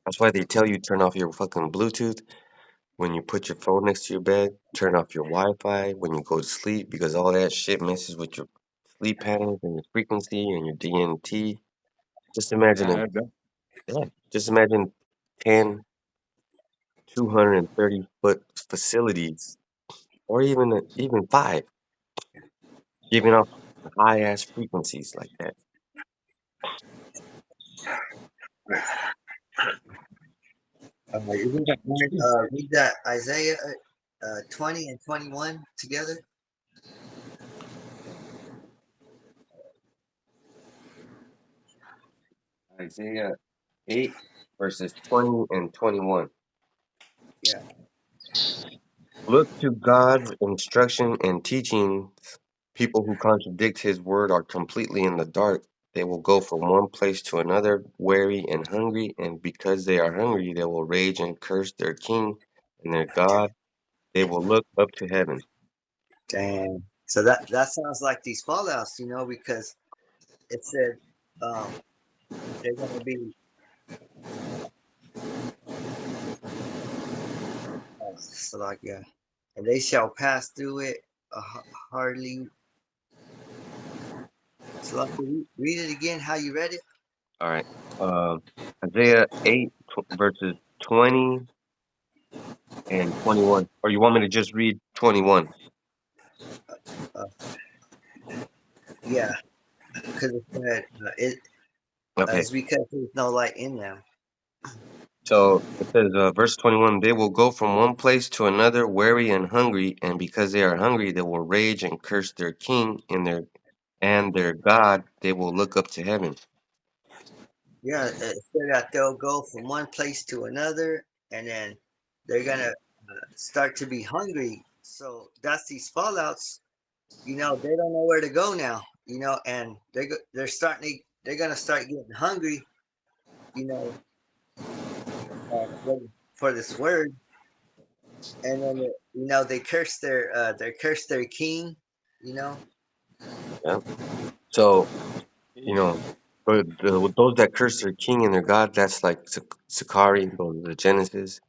That's why they tell you turn off your fucking Bluetooth when you put your phone next to your bed, turn off your Wi-Fi when you go to sleep because all that shit messes with your sleep patterns and your frequency and your DNT. Just imagine Yeah, it. Yeah, just imagine 10, 230-foot facilities or even 5 giving off high ass frequencies like that. You yeah, that's want true. to read that Isaiah 20 and 21 together? Isaiah 8 verses 20 and 21. Yeah. Look to God's instruction and teaching. People who contradict his word are completely in the dark. They will go from one place to another, weary and hungry, and because they are hungry, they will rage and curse their king and their God. They will look up to heaven. Damn. So that sounds like these fallouts, because it said um, they're going to be so like yeah, and they shall pass through it hardly. So like, read it again. How you read it? All right. Um, Isaiah 8 verses 20 and 21. Or you want me to just read 21? Uh, yeah, because it said Okay. it's because there's no light in them. So it says, verse 21, they will go from one place to another, weary and hungry, and because they are hungry, they will rage and curse their king and their God. They will look up to heaven. Yeah, it said that they'll go from one place to another, and then they're gonna start to be hungry. So that's these fallouts. They don't know where to go now. And they're gonna start getting hungry. You know, for this word, and then they curse their king. You know, Yeah. So, you know, those that curse their king and their God, that's like Sakari, the Genesis,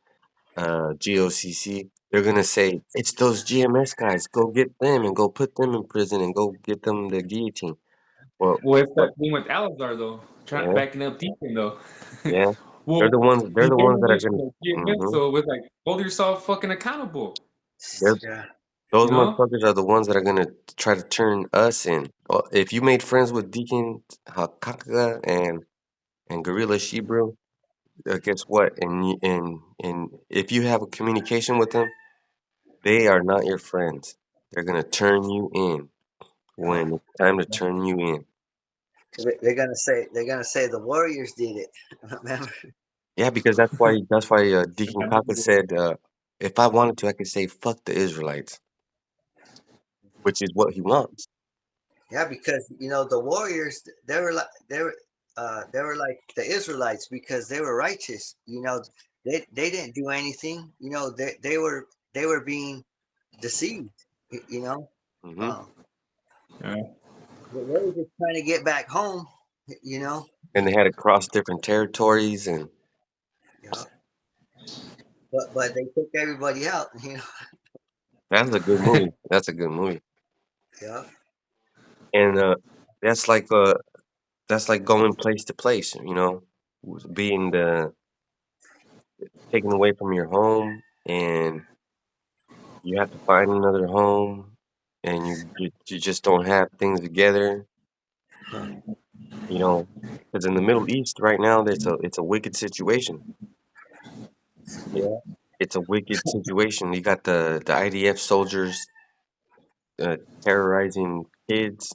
GOCC. They're gonna say it's those GMS guys. Go get them and go put them in prison and go get them the guillotine. Well, Well, it's but that thing with Alazar though, trying yeah, backing up Deacon though. yeah. They're Well, the ones. They're he the gave ones him that are the, gonna. the GMS, hmm so it was like hold yourself fucking accountable. They're yeah, those You know? motherfuckers are the ones that are gonna try to turn us in. If you made friends with Deacon Hakaka and Gorilla Shebrew, guess what? And if you have a communication with them, they are not your friends. They're gonna turn you in when it's time to turn you in. they're gonna say the Warriors did it. Remember? Yeah, because that's why Deacon Kaka said, if I wanted to, I could say fuck the Israelites, which is what he wants. Yeah, because the warriors, they were like the Israelites because they were righteous. They didn't do anything. They were being deceived. y- You know, Hmm. uh, Yeah. they were just trying to get back home. You know, And they had to cross different territories, and yeah. But they took everybody out. that's a good movie. That's a good movie. Yeah, And that's like uh that's like going place to place, being the taken away from your home, and you have to find another home, and you just don't have things together, huh, you know. Because in the Middle East right now, it's a wicked situation. yeah. It's a wicked situation. You got the IDF soldiers terrorizing kids,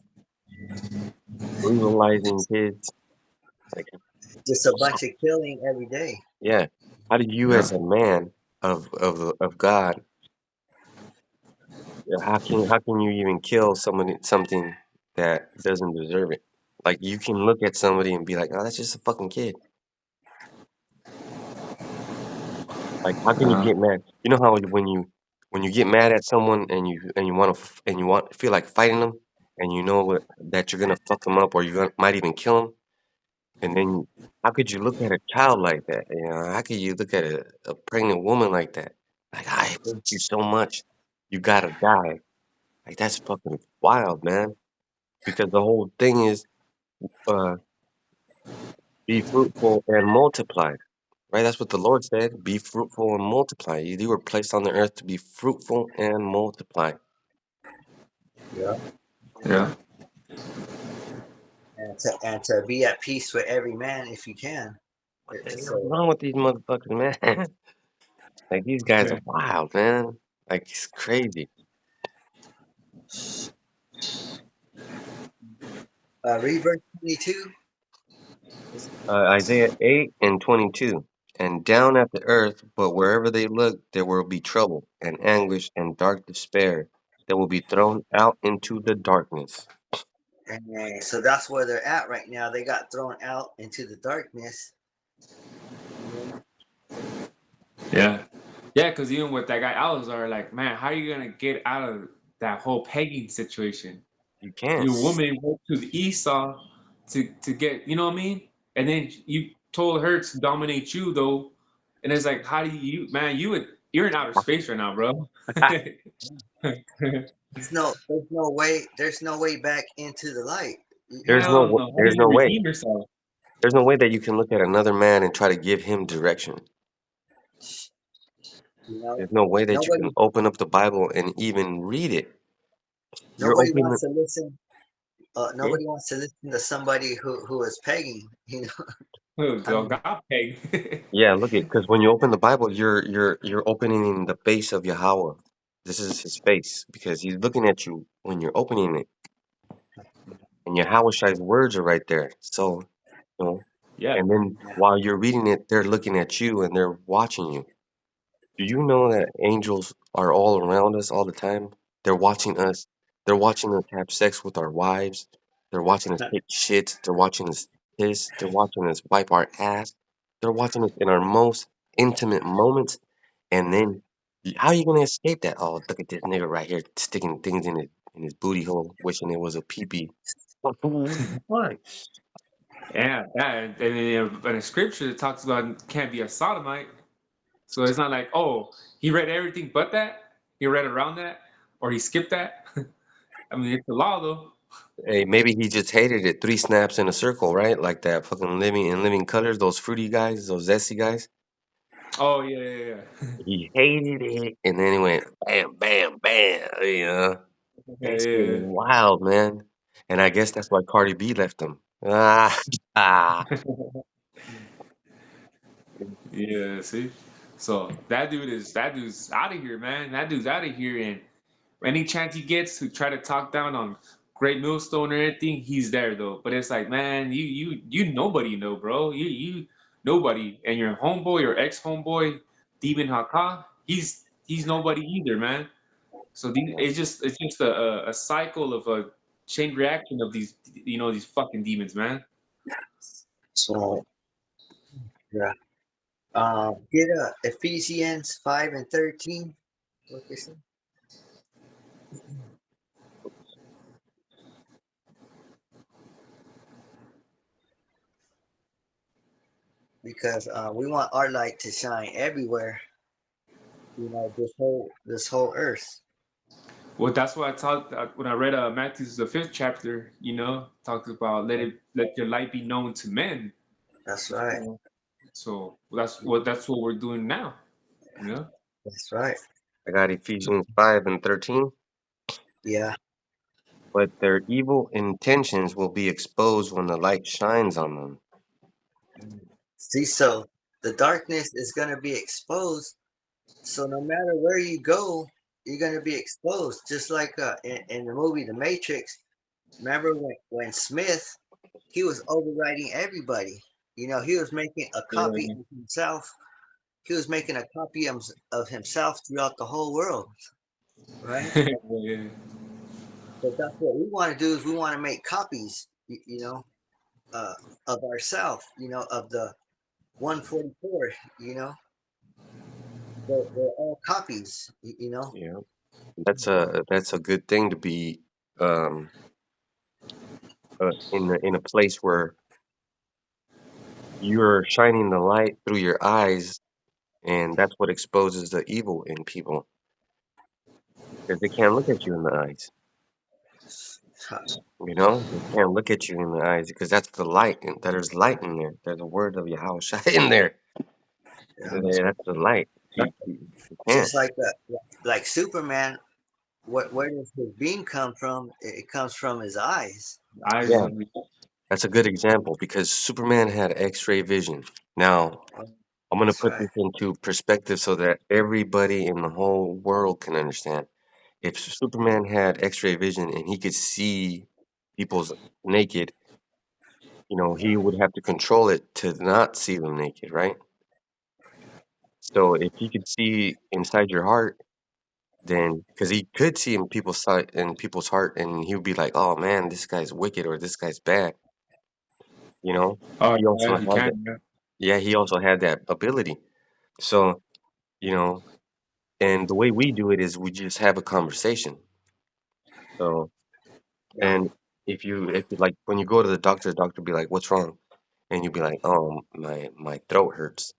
brutalizing kids. Like, Just a bunch of killing every day. yeah, how do you, Yeah. as a man of God, how can you even kill something that doesn't deserve it? Like you can look at somebody and be like, "Oh, that's just a fucking kid." Like, how can you Uh, get mad? You know how when you get mad at someone and you want to and you want feel like fighting them, and you know that you're gonna fuck them up or might even kill them, and then how could you look at a child like that? How could you look at a pregnant woman like that? Like, I hate you so much, you gotta die. Like that's fucking wild, man. Because the whole thing is, uh, be fruitful and multiply. Right? That's what the Lord said. Be fruitful and multiply. You were placed on the earth to be fruitful and multiply. Yeah. yeah. And to be at peace with every man if you can. What the hell's So wrong with these motherfuckers, man? Like these guys are wild, man. Like it's crazy. read verse 22. Isaiah 8 and 22. And down at the earth, but wherever they look, there will be trouble and anguish and dark despair. They will be thrown out into the darkness. And so that's where they're at right now. They got thrown out into the darkness. You know? Yeah. Yeah, because even with that guy Alazar, like, man, how are you gonna get out of that whole pegging situation? You can't. Your woman went to the Esau to get, you know what I mean? And then you told her to dominate you though, and it's like, how do you, man? You're in outer space right now, bro. There's no way back into the light. There's Hell no no. How do there's you no way. redeem yourself? There's no way that you can look at another man and try to give him direction. You know, There's no way that you can nobody open up the Bible and even read it. You're nobody opening wants to listen. yeah. Nobody wants to listen to somebody who is pegging. I Oh, mean, God peg. Yeah, look at because when you open the Bible, you're opening the face of Yahweh. This is his face because he's looking at you when you're opening it, and Yahweh words are right there. So, you know, Yeah. and then while you're reading it, they're looking at you and they're watching you. Do you know that angels are all around us all the time? They're watching us. They're watching us have sex with our wives. They're watching us take shits. They're watching us piss. They're watching us wipe our ass. They're watching us in our most intimate moments. And then, how are you gonna escape that? Oh, look at this nigga right here sticking things in his booty hole, wishing it was a pee pee. What? Yeah, and in the scripture it talks about can't be a sodomite. So it's not like, oh, he read everything but that. He read around that, or he skipped that. I mean, it's the law though. Hey, maybe he just hated it. Three snaps in a circle, right? Like that fucking living colors, those fruity guys, those zesty guys. Oh yeah, yeah, He hated it, and then he went bam, bam, bam. That shit is yeah, wild, man. And I guess that's why Cardi B left him. Ah, ah. yeah. See, so that dude's out of here, man. That dude's out of here, and any chance he gets to try to talk down on Great Millstone or anything, he's there though. But it's like, man, you nobody know, bro. You nobody, and your homeboy, your ex homeboy, Demon Haka, he's nobody either, man. So Yeah, it's just a cycle of chain reaction of these, these fucking demons, man. So yeah. Get Ephesians 5:13. What they say? Because we want our light to shine everywhere. This whole earth. Well, that's what I talked when I read Matthew's the fifth chapter. Talks about let your light be known to men. That's right. Uh, So that's what we're doing now. You know. That's right. I got Ephesians 5 and 13. Yeah. But their evil intentions will be exposed when the light shines on them. See, so the darkness is gonna be exposed. So no matter where you go, you're gonna be exposed. Just like in the movie The Matrix. Remember when Smith, he was overriding everybody. He was making a copy Yeah. of himself. He was making a copy of himself throughout the whole world, right? Yeah. So that's what we want to do is we want to make copies, uh, of ourselves, of the 144, they're all copies, Yeah, that's a good thing to be um in a place where you're shining the light through your eyes, and that's what exposes the evil in people because they can't look at you in the eyes. You know, they can't look at you in the eyes because that's the light, and there's light in there. There's a word of Yahweh in there. Yeah. That's the light. You can't. Just like that, like Superman. Where does his beam come from? It comes from his eyes. Eyes Yeah, only. that's a good example because Superman had X-ray vision. Now, Oh, I'm gonna that's put right. this into perspective so that everybody in the whole world can understand. If Superman had X-ray vision and he could see people's naked, he would have to control it to not see them naked, right? So if he could see inside your heart, then because he could see in people's heart, and he would be like, "Oh man, this guy's wicked or this guy's bad," you know. Oh, He also yeah, you had that. can. Yeah. Yeah, he also had that ability. So you know, and the way we do it is we just have a conversation. So, Yeah. and if you like when you go to the doctor be like, "What's wrong?" And you'll be like, "Oh, my throat hurts."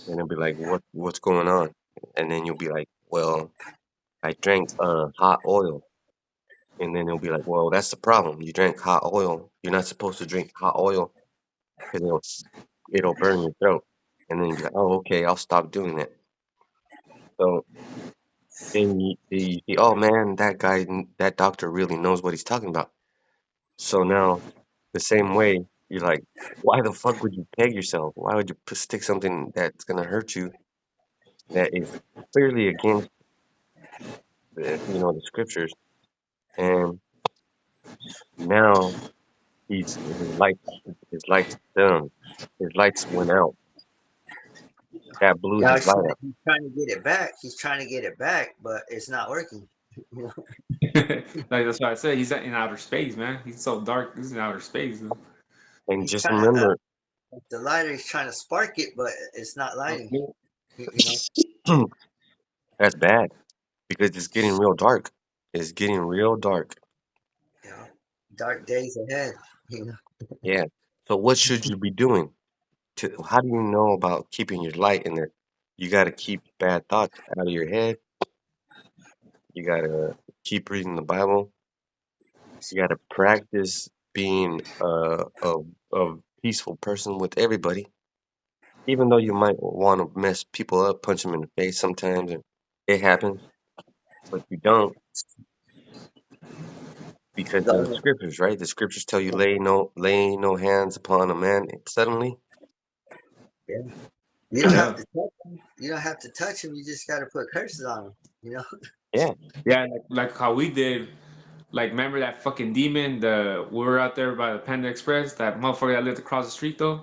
And they'll be like, "What's going on?" And then you'll be like, "Well, I drank hot oil." And then they'll be like, "Well, that's the problem. You drank hot oil. You're not supposed to drink hot oil because it'll burn your throat." And then you'll be like, "Oh, okay, I'll stop doing it." So then you see, "Oh man, that doctor really knows what he's talking about." So now, the same way, you're like, why the fuck would you peg yourself? Why would you stick something that's gonna hurt you that is clearly against the scriptures? And now his lights done. His lights went out. That blew Now his light up. he's trying to get it back. He's trying to get it back, but it's not working. Like that's why I said he's in outer space, man. He's so dark. He's in outer space. Man. And He's just trying to remember, the lighter. He's trying to spark it, but it's not lighting. You, you know, that's bad because it's getting real dark. It's getting real dark. you know, dark days ahead. You know, Yeah. So what should you be doing? How do you know about keeping your light in there? You got to keep bad thoughts out of your head. You got to keep reading the Bible. You got to practice being a peaceful person with everybody, even though you might want to mess people up, punch them in the face sometimes, and it happens. But you don't because the of the only, scriptures, right? The scriptures tell you lay no hands upon a man suddenly. yeah. You don't have Yeah, to touch him. You don't have to touch him. You just got to put curses on him. You know. Yeah, yeah. Like how we did. Like remember that fucking demon? We were out there by the Panda Express. That motherfucker that lived across the street though.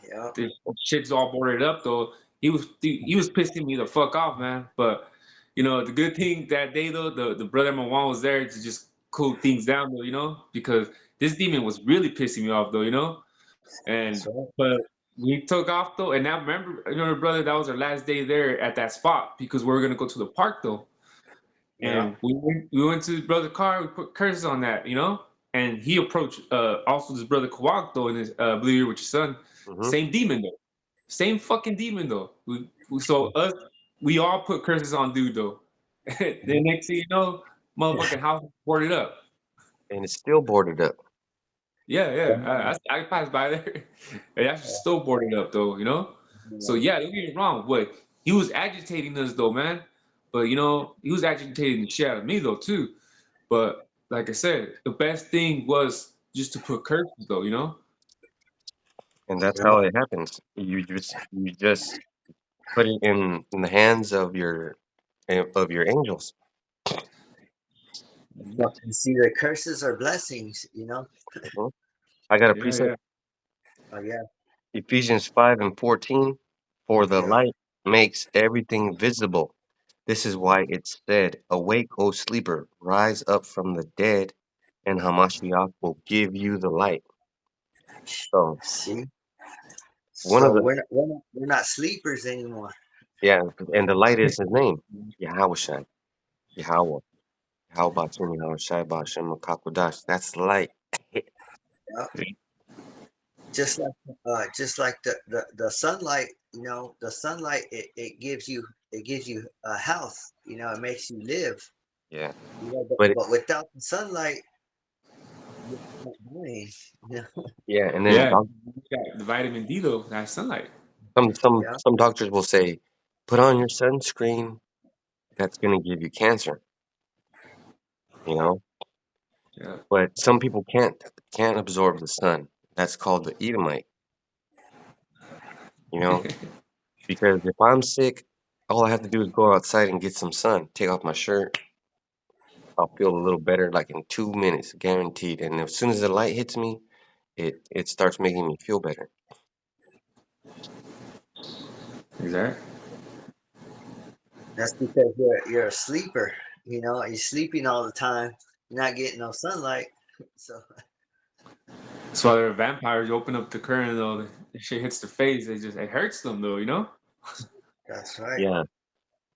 Yeah. The shit's all boarded up though. He was pissing me the fuck off, man. But the good thing that day though, the brother Mawan was there to just cool things down though, because this demon was really pissing me off though, and That's right. but we took off though, and I remember, brother, that was our last day there at that spot because we were gonna go to the park though, Yeah. and we went to his brother's car, we put curses on that, and he approached also his brother Kawak though, and his believe you're with your son, Mm-hmm. same demon though, same fucking demon though. So us, we all put curses on dude though. The next thing you know, motherfucking house was boarded up. And it's still boarded up. Yeah, yeah. I passed by there. And that's just still boarded up though. So Yeah. yeah, don't get me wrong, but he was agitating us though, man. But he was agitating the shit out of me though too. But like I said, the best thing was just to put curses though. And that's Yeah. how it happens. You just put it in the hands of your angels. But you see, the curses are blessings. Mhm. I got a Yeah, precept, yeah. Oh yeah. Ephesians 5:14. For the Yeah. light makes everything visible. This is why it's said, "Awake, O sleeper, rise up from the dead, and Hamashiach will give you the light." So See, one of so the we're not sleepers anymore. yeah, and the light is his name, Yahweh Yahweh. How about you, Shai Bashem Kakodash? That's the light. Yeah. Just like the sunlight. The sunlight, it gives you health. It makes you live. Yeah. But, But but without the sunlight, you're not dying. yeah, and then Yeah. You got the vitamin D though, that sunlight. Yeah. some doctors will say, put on your sunscreen. That's going to give you cancer, you know. Yeah. But some people can't absorb the sun. That's called the Edomite, you know. Because if I'm sick, all I have to do is go outside and get some sun. Take off my shirt. I'll feel a little better, like in 2 minutes, guaranteed. And as soon as the light hits me, it starts making me feel better. Exactly. That's because you're a sleeper. You're sleeping all the time. You're not getting no sunlight. So That's why they're vampires. You open up the current though, the shit hits their face. It hurts them though. that's right. Yeah.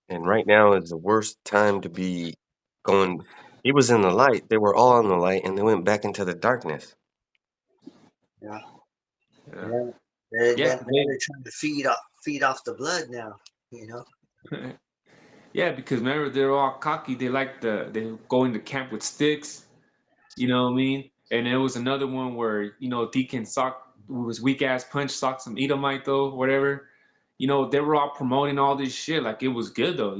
And right now is the worst time to be going. He was in the light. They were all in the light, and they went back into the darkness. Yeah. Yeah. And then, then, Yeah, then 'cause now they're trying to feed off the blood now. You know. yeah, because remember they're all cocky. They go into camp with sticks. You know what I mean? And there was another one where Deacon sock was weak ass punch socked some Edomite though, whatever. They were all promoting all this shit like it was good though.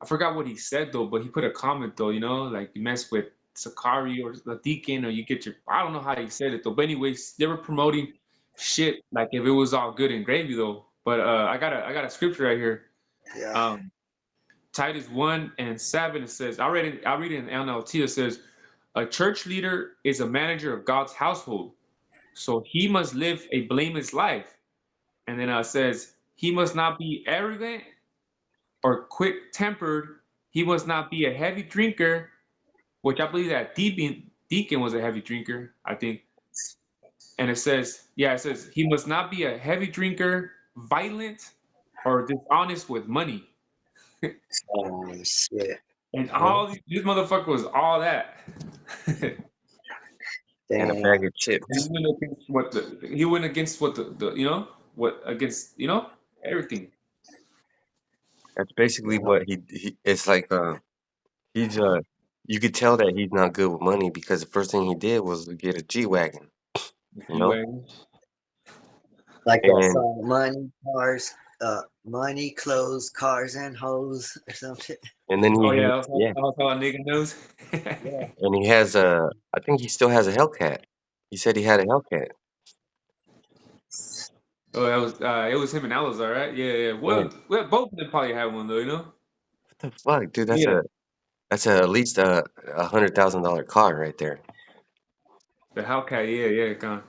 I forgot what he said though, but he put a comment though, like you mess with Sakari or the Deacon or you get your I don't know how he said it though. But anyways, they were promoting shit like if it was all good and gravy though. But I got a scripture right here. Yeah. Um Titus 1:7 it says, I'll read it in NLT. It says, a church leader is a manager of God's household, so he must live a blameless life. And then it says, he must not be arrogant or quick tempered. He must not be a heavy drinker, which I believe that Deacon was a heavy drinker, I think. And it says, he must not be a heavy drinker, violent, or dishonest with money. Oh shit. And Mhm. all this motherfucker was all that. And a Damn. bag of He chips. went against what the what against everything. That's basically Yeah. what he it's like he's you could tell that he's not good with money because the first thing he did was to get a G-Wagon, The you G know? wagon. Like that And song, money, clothes, cars, and hoes, or some shit. and then Oh yeah, yeah, that's how a nigga knows. Yeah. and he has a I think he still has a Hellcat. He said he had a Hellcat. Oh, it was him and Alizar, right? Yeah, yeah. Yeah. Well, both of them probably had one though. What the fuck, dude? Yeah, That's at least a $100,000 car right there. the Hellcat. Yeah, yeah, gone.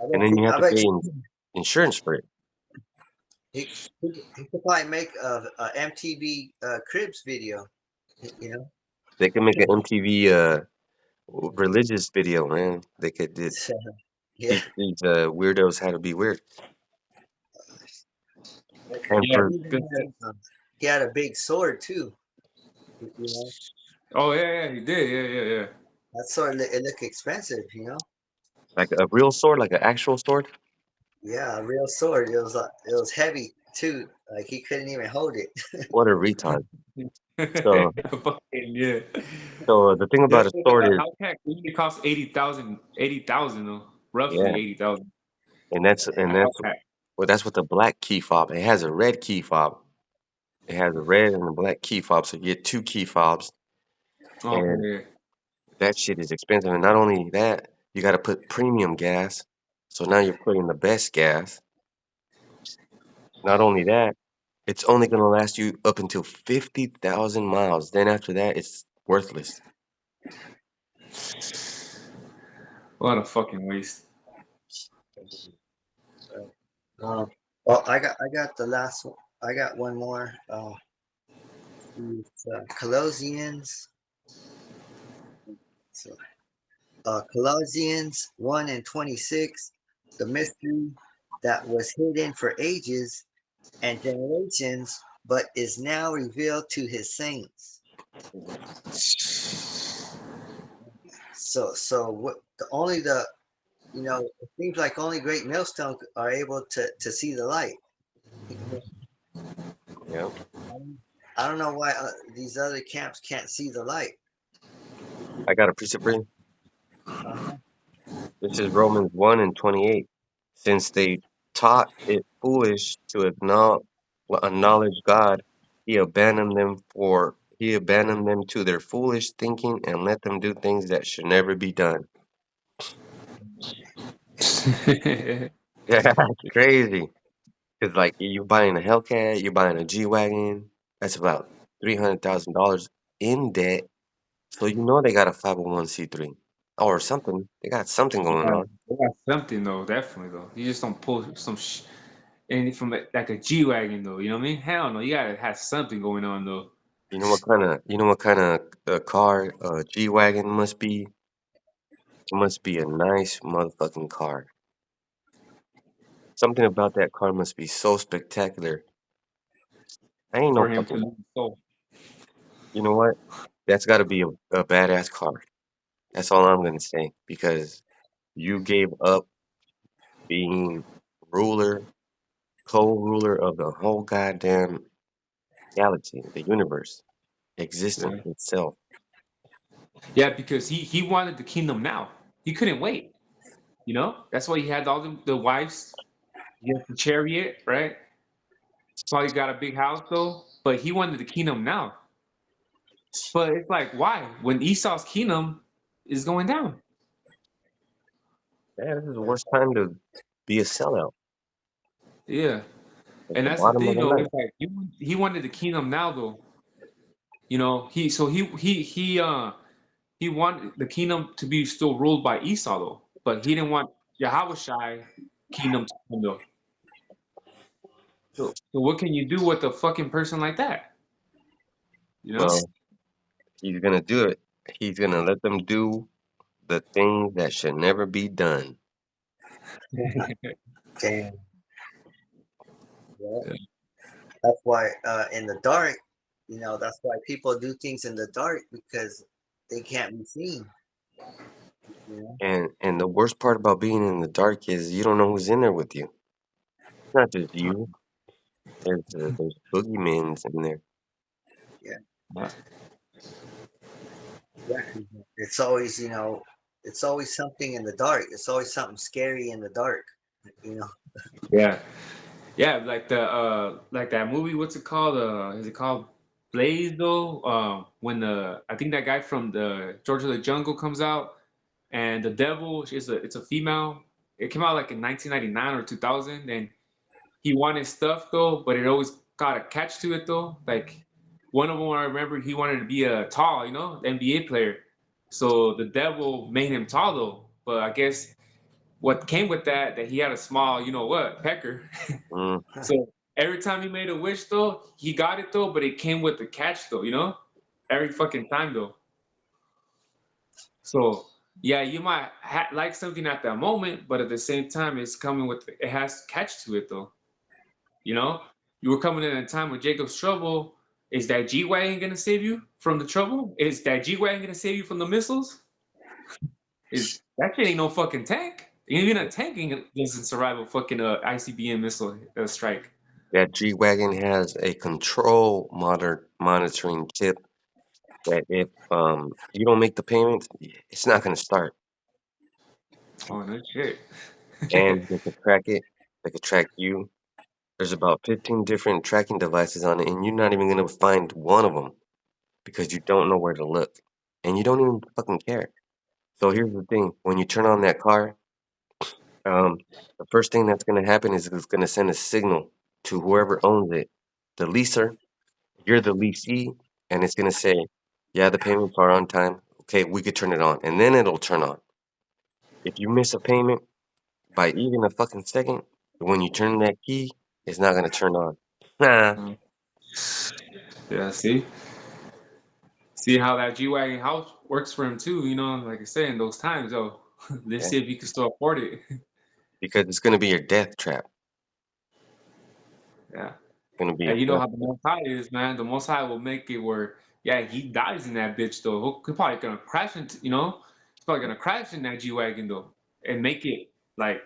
I And bet then you. you have I to bet pay you. insurance for it. He could probably make a MTV Cribs video. You know. They can make an MTV. religious video, man. They could Yeah, teach these weirdos how to be weird. And Yeah. he for even he had a big sword too. You know, Oh yeah, yeah, he did. Yeah, yeah, yeah. that sword it looked expensive. You know, like a real sword, like an actual sword, yeah, a real sword. It was heavy too. Like he couldn't even hold it. what a retard. So, Fucking yeah. so the thing That about a shit, sword that is, Hellcat usually costs 80,000, 80,000 though, roughly yeah, 80,000. and A that's Hellcat. well, that's what the black key fob. It has a red key fob. It has a red and a black key fob, so you get two key fobs, and Okay. that shit is expensive. And not only that, you got to put premium gas. So now you're putting the best gas. Not only that, it's only going to last you up until 50,000 miles. Then after that, it's worthless. What a fucking waste. Um, well, I got the last one. I got one more. It's, Colossians. So, Colossians 1 and 26. The mystery that was hidden for ages and generations, but is now revealed to his saints. So what? The only the you know it seems like only great millstones are able to see the light. Yeah. I don't know why these other camps can't see the light. I got a precept for you. Uh-huh. This is Romans 1 and 28. Since they taught it foolish to acknowledge God, he abandoned them to their foolish thinking and let them do things that should never be done. Yeah, it's crazy. Cause like you buying a Hellcat, you buying a G Wagon, that's about $300,000 in debt. So you know they got a 501c3 or something. They got something going Yeah, on. they got something though, definitely though. You just don't pull some anything from like a G wagon though. You know what I mean? Hell no, you gotta have something going on though. You know what kind of car a G Wagon must be? It must be a nice motherfucking car. Something about that car must be so spectacular. I ain't no For him to fucking. lose his soul. You know what? That's got to be a badass car. That's all I'm gonna say because you gave up being ruler, co-ruler of the whole goddamn galaxy, the universe, existence Yeah. itself. Yeah, because he wanted the kingdom now. He couldn't wait. You know? That's why he had all the wives. He had the chariot, right? Probably got a big house though. But he wanted the kingdom now. But it's like, why? When Esau's kingdom is going down. Yeah, this is the worst time to be a sellout Yeah. at And the that's the bottom of thing the though, night. it's like he wanted the kingdom now though. You know, he wanted the kingdom to be still ruled by Esau though. But he didn't want Yahushai kingdom to come though. So what can you do with a fucking person like that? You know? Well, he's gonna do it. He's gonna let them do the thing that should never be done. Damn. Yeah. That's why in the dark, that's why people do things in the dark because they can't be seen. You know? And the worst part about being in the dark is you don't know who's in there with you. It's not just you. There's boogeymans in there. Yeah. Uh, Yeah. 'Cause it's always something in the dark. It's always something scary in the dark. You know. yeah. Yeah, like that movie, what's it called? Is it called Blaze though? When the I think that guy from the George of the Jungle comes out and the devil is it's a female. It came out like in 1999 or 2000 and he wanted stuff though, but it always got a catch to it though. Like one of them I remember he wanted to be a tall, NBA player. So the devil made him tall though. But I guess what came with that he had a small, pecker. Mm, So every time he made a wish though, he got it though, but it came with the catch though, Every fucking time though. So yeah, you might like something at that moment, but at the same time, it's coming with it has catch to it though. You know, you were coming in at a time with Jacob's trouble. Is that G wagon gonna save you from the trouble? Is that G wagon gonna save you from the missiles? Is that shit ain't no fucking tank? Even a tank doesn't survive a fucking ICBM missile strike. That G-Wagon has a control monitoring chip that if you don't make the payments, it's not gonna start. Oh no shit. And they can track it, they can track you. There's about 15 different tracking devices on it, and you're not even gonna find one of them because you don't know where to look. And you don't even fucking care. So here's the thing, when you turn on that car, um, the first thing that's gonna happen is it's gonna send a signal to whoever owns it, the leaser. You're the leasee, and it's gonna say, "Yeah, the payments are on time. Okay, we could turn it on," and then it'll turn on. If you miss a payment by even a fucking second, when you turn that key, it's not gonna turn on. Nah, Mm. Yeah, see how that G wagon house works for him too. You know, like I say, in those times though, let's yeah, see if he can still afford it. because it's gonna be your death trap. Yeah. It's gonna be a And you know death how the trap. Most High is, man. The Most High will make it where, yeah, he dies in that bitch though. He's probably gonna crash into, he's probably gonna crash in that G wagon though, and make it like,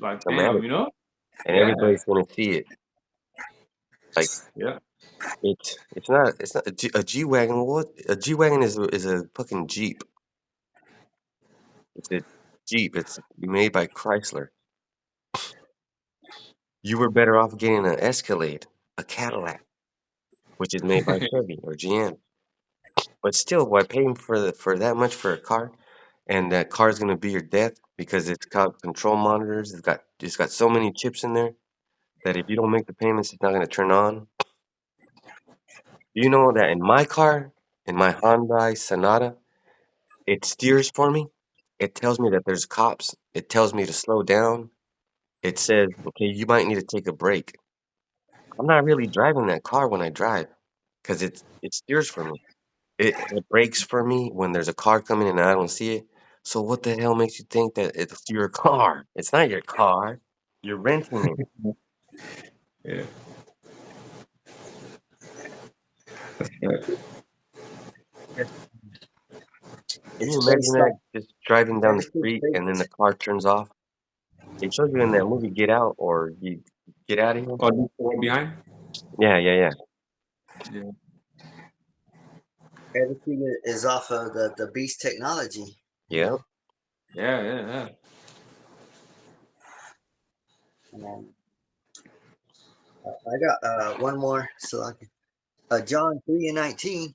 like damn, Dramatic, you know? and Yeah, everybody's gonna see it. Like yeah. it's not a G wagon. What a G wagon is a fucking Jeep. It's a Jeep. It's made by Chrysler. You were better off getting an Escalade, a Cadillac, which is made by Chevy or GM. But still, why paying for that much for a car, and that car is gonna be your death because it's got control monitors. It's got so many chips in there that if you don't make the payments, it's not gonna turn on. Do you know that in my car, in my Hyundai Sonata, it steers for me. It tells me that there's cops. It tells me to slow down. It says, okay, you might need to take a break. I'm not really driving that car when I drive because it steers for me. It brakes for me when there's a car coming and I don't see it. So what the hell makes you think that it's your car? It's not your car. You're renting it. Yeah. Yeah. Yes. Can you It's imagine based that? off Just driving down the everything's street and then the based. car turns off. They showed you in that movie Get Out or you Get Out of Here. Oh, the one behind? Yeah, yeah, yeah. Yeah. Everything is off of the beast technology. You Yeah. know. Yeah, yeah, yeah. Um, I got one more. So John 3:19.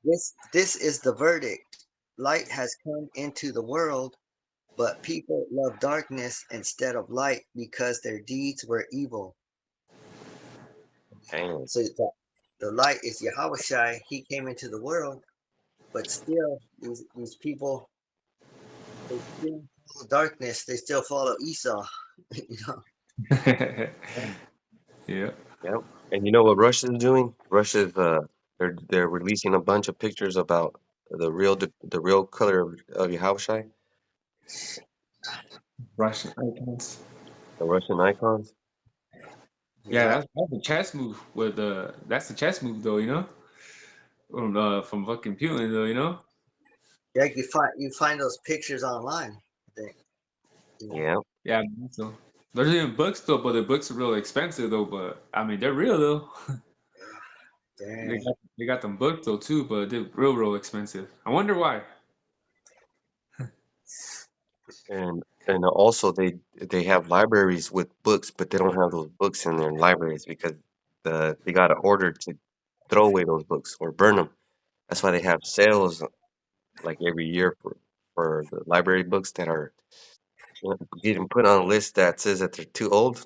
This is the verdict. Light has come into the world, but people love darkness instead of light because their deeds were evil. Damn. So the light is Yahweh. He came into the world, but still these people, they still follow darkness. They still follow Esau. you know. Yeah. Yep. And you know what Russia's doing? Russia's they're releasing a bunch of pictures about the real color of Yahushua, Russian icons. the Russian icons. Yeah, Yeah, that's a chess move with that's the chess move though, from fucking Putin though, yeah. You find those pictures online. I think you know. Yeah. Yeah, I think so. There's even books though, but the books are real expensive though. But I mean, they're real though. They Dang. got they got them books though too, but they're real expensive. I wonder why. And also they have libraries with books, but they don't have those books in their libraries because they got an order to throw away those books or burn them. That's why they have sales like every year for the library books that are getting put on a list that says that they're too old,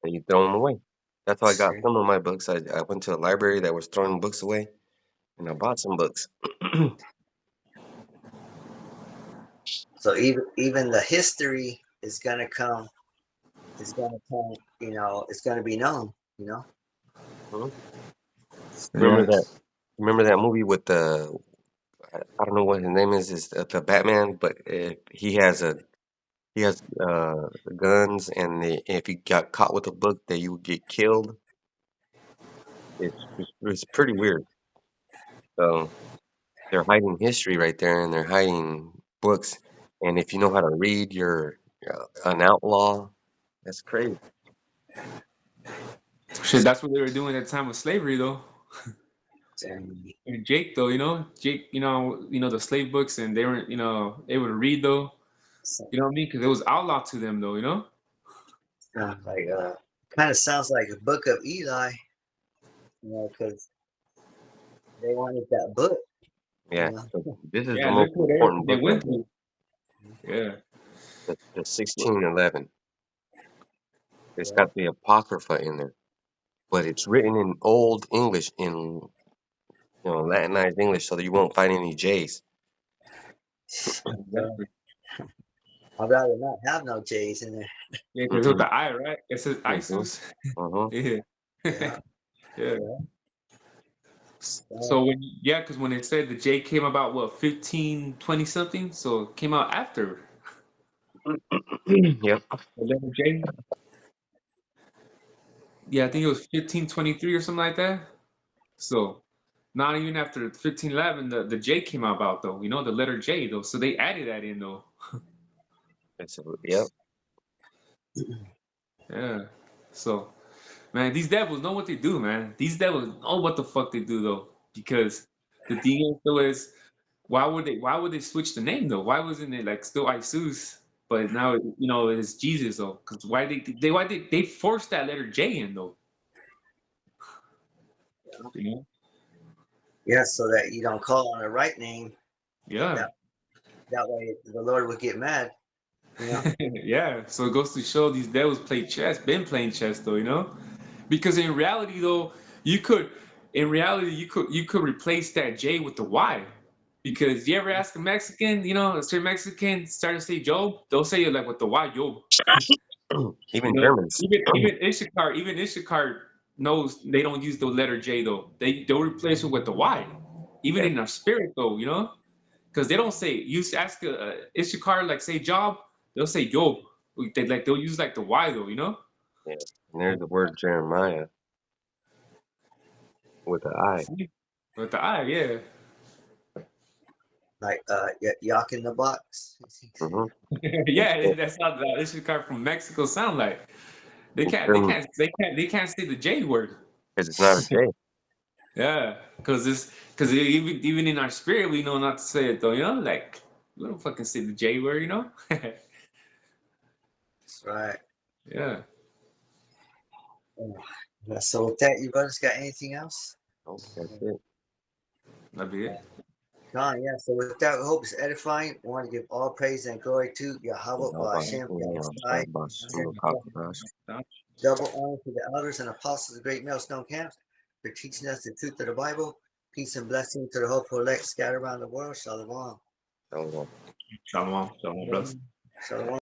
and you throw them away. That's how I got some of my books. I went to a library that was throwing books away, and I bought some books. So even the history is gonna come. Is gonna come. It's gonna be known. Mhm. Yeah. Remember that? Remember that movie with I don't know what his name is the Batman, but he has guns, and if you got caught with a book, that you would get killed. It's pretty weird. So they're hiding history right there, and they're hiding books. And if you know how to read, you're an outlaw. That's crazy. Shit, that's what they were doing at the time of slavery, though. And And Jake, though, Jake, the slave books, and they weren't, able to read, though. so, You know what I mean? Because it was outlaw to them, though. like kind of sounds like a book of Eli, because they wanted that book, you Yeah. know. So this is the Yeah, look most what important everything they book right went here. through. Yeah. The 1611. It's Yeah. got the Apocrypha in there, but it's written in Old English, in Latinized English, so that you won't find any J's. Well, Exactly. I'd rather not have no J's in there. Yeah, because with Mm-mm. the I, right? It says Mhm. ISIS. Mhm. Yeah. Yeah. Yeah. Yeah. So Well, because when it said the J came about, what, 1520 something? So it came out after Yep. the letter J. Yeah, I think it was 1523 or something like that. So not even after 1511, the J came about, though. The letter J, though. So they added that in, though. Yep. Yeah. So, man, these devils know what they do, man. These devils know what the fuck they do, though. Because the thing is, though, is why would they switch the name, though? Why wasn't it like still Isus, but now it's Jesus, though? Because why they forced that letter J in, though? You know? yeah, so that you don't call on the right name. Yeah. That that way the Lord would get mad. You know. Yeah. So it goes to show these devils play chess, been playing chess, though. Because in reality, though, you could you could replace that J with the Y. Because you ever ask a Mexican, a straight Mexican, start to say Job, they'll say it like with the Y, Job. Even Germans. Even Ishakar knows they don't use the letter J, though. They'll replace it with the Y. Even Yeah. in our spirit, though. Because they don't say, you ask Ishakar, like, say Job, they'll say Job. They'll use like the Y, though. Yeah. And there's the word Jeremiah with the I. See? With the I, yeah. Like Yak in the box. Mhm. Yeah, that's how the Ishakar from Mexico sound like. They It's can't they German can't they can't they can't say the J word. because it's not a J. Yeah, because even in our spirit we know not to say it, though. Like, we don't fucking say the J word. That's right. Yeah, Yeah, so with that, you brothers got anything else? Nope, that's it. that'd be it. Gone, yeah. So with that, we hope it's edifying. We want to give all praise and glory to You Yahweh know, about Ba'ashem Shah Yahashai. Bashim Kakabash. Double honor to the elders and apostles of the great millstone camps for teaching us the truth of the Bible. Peace and blessing to the hopeful elect scattered around the world. Shalom. So, Shalom, shalom, bless. Shalom.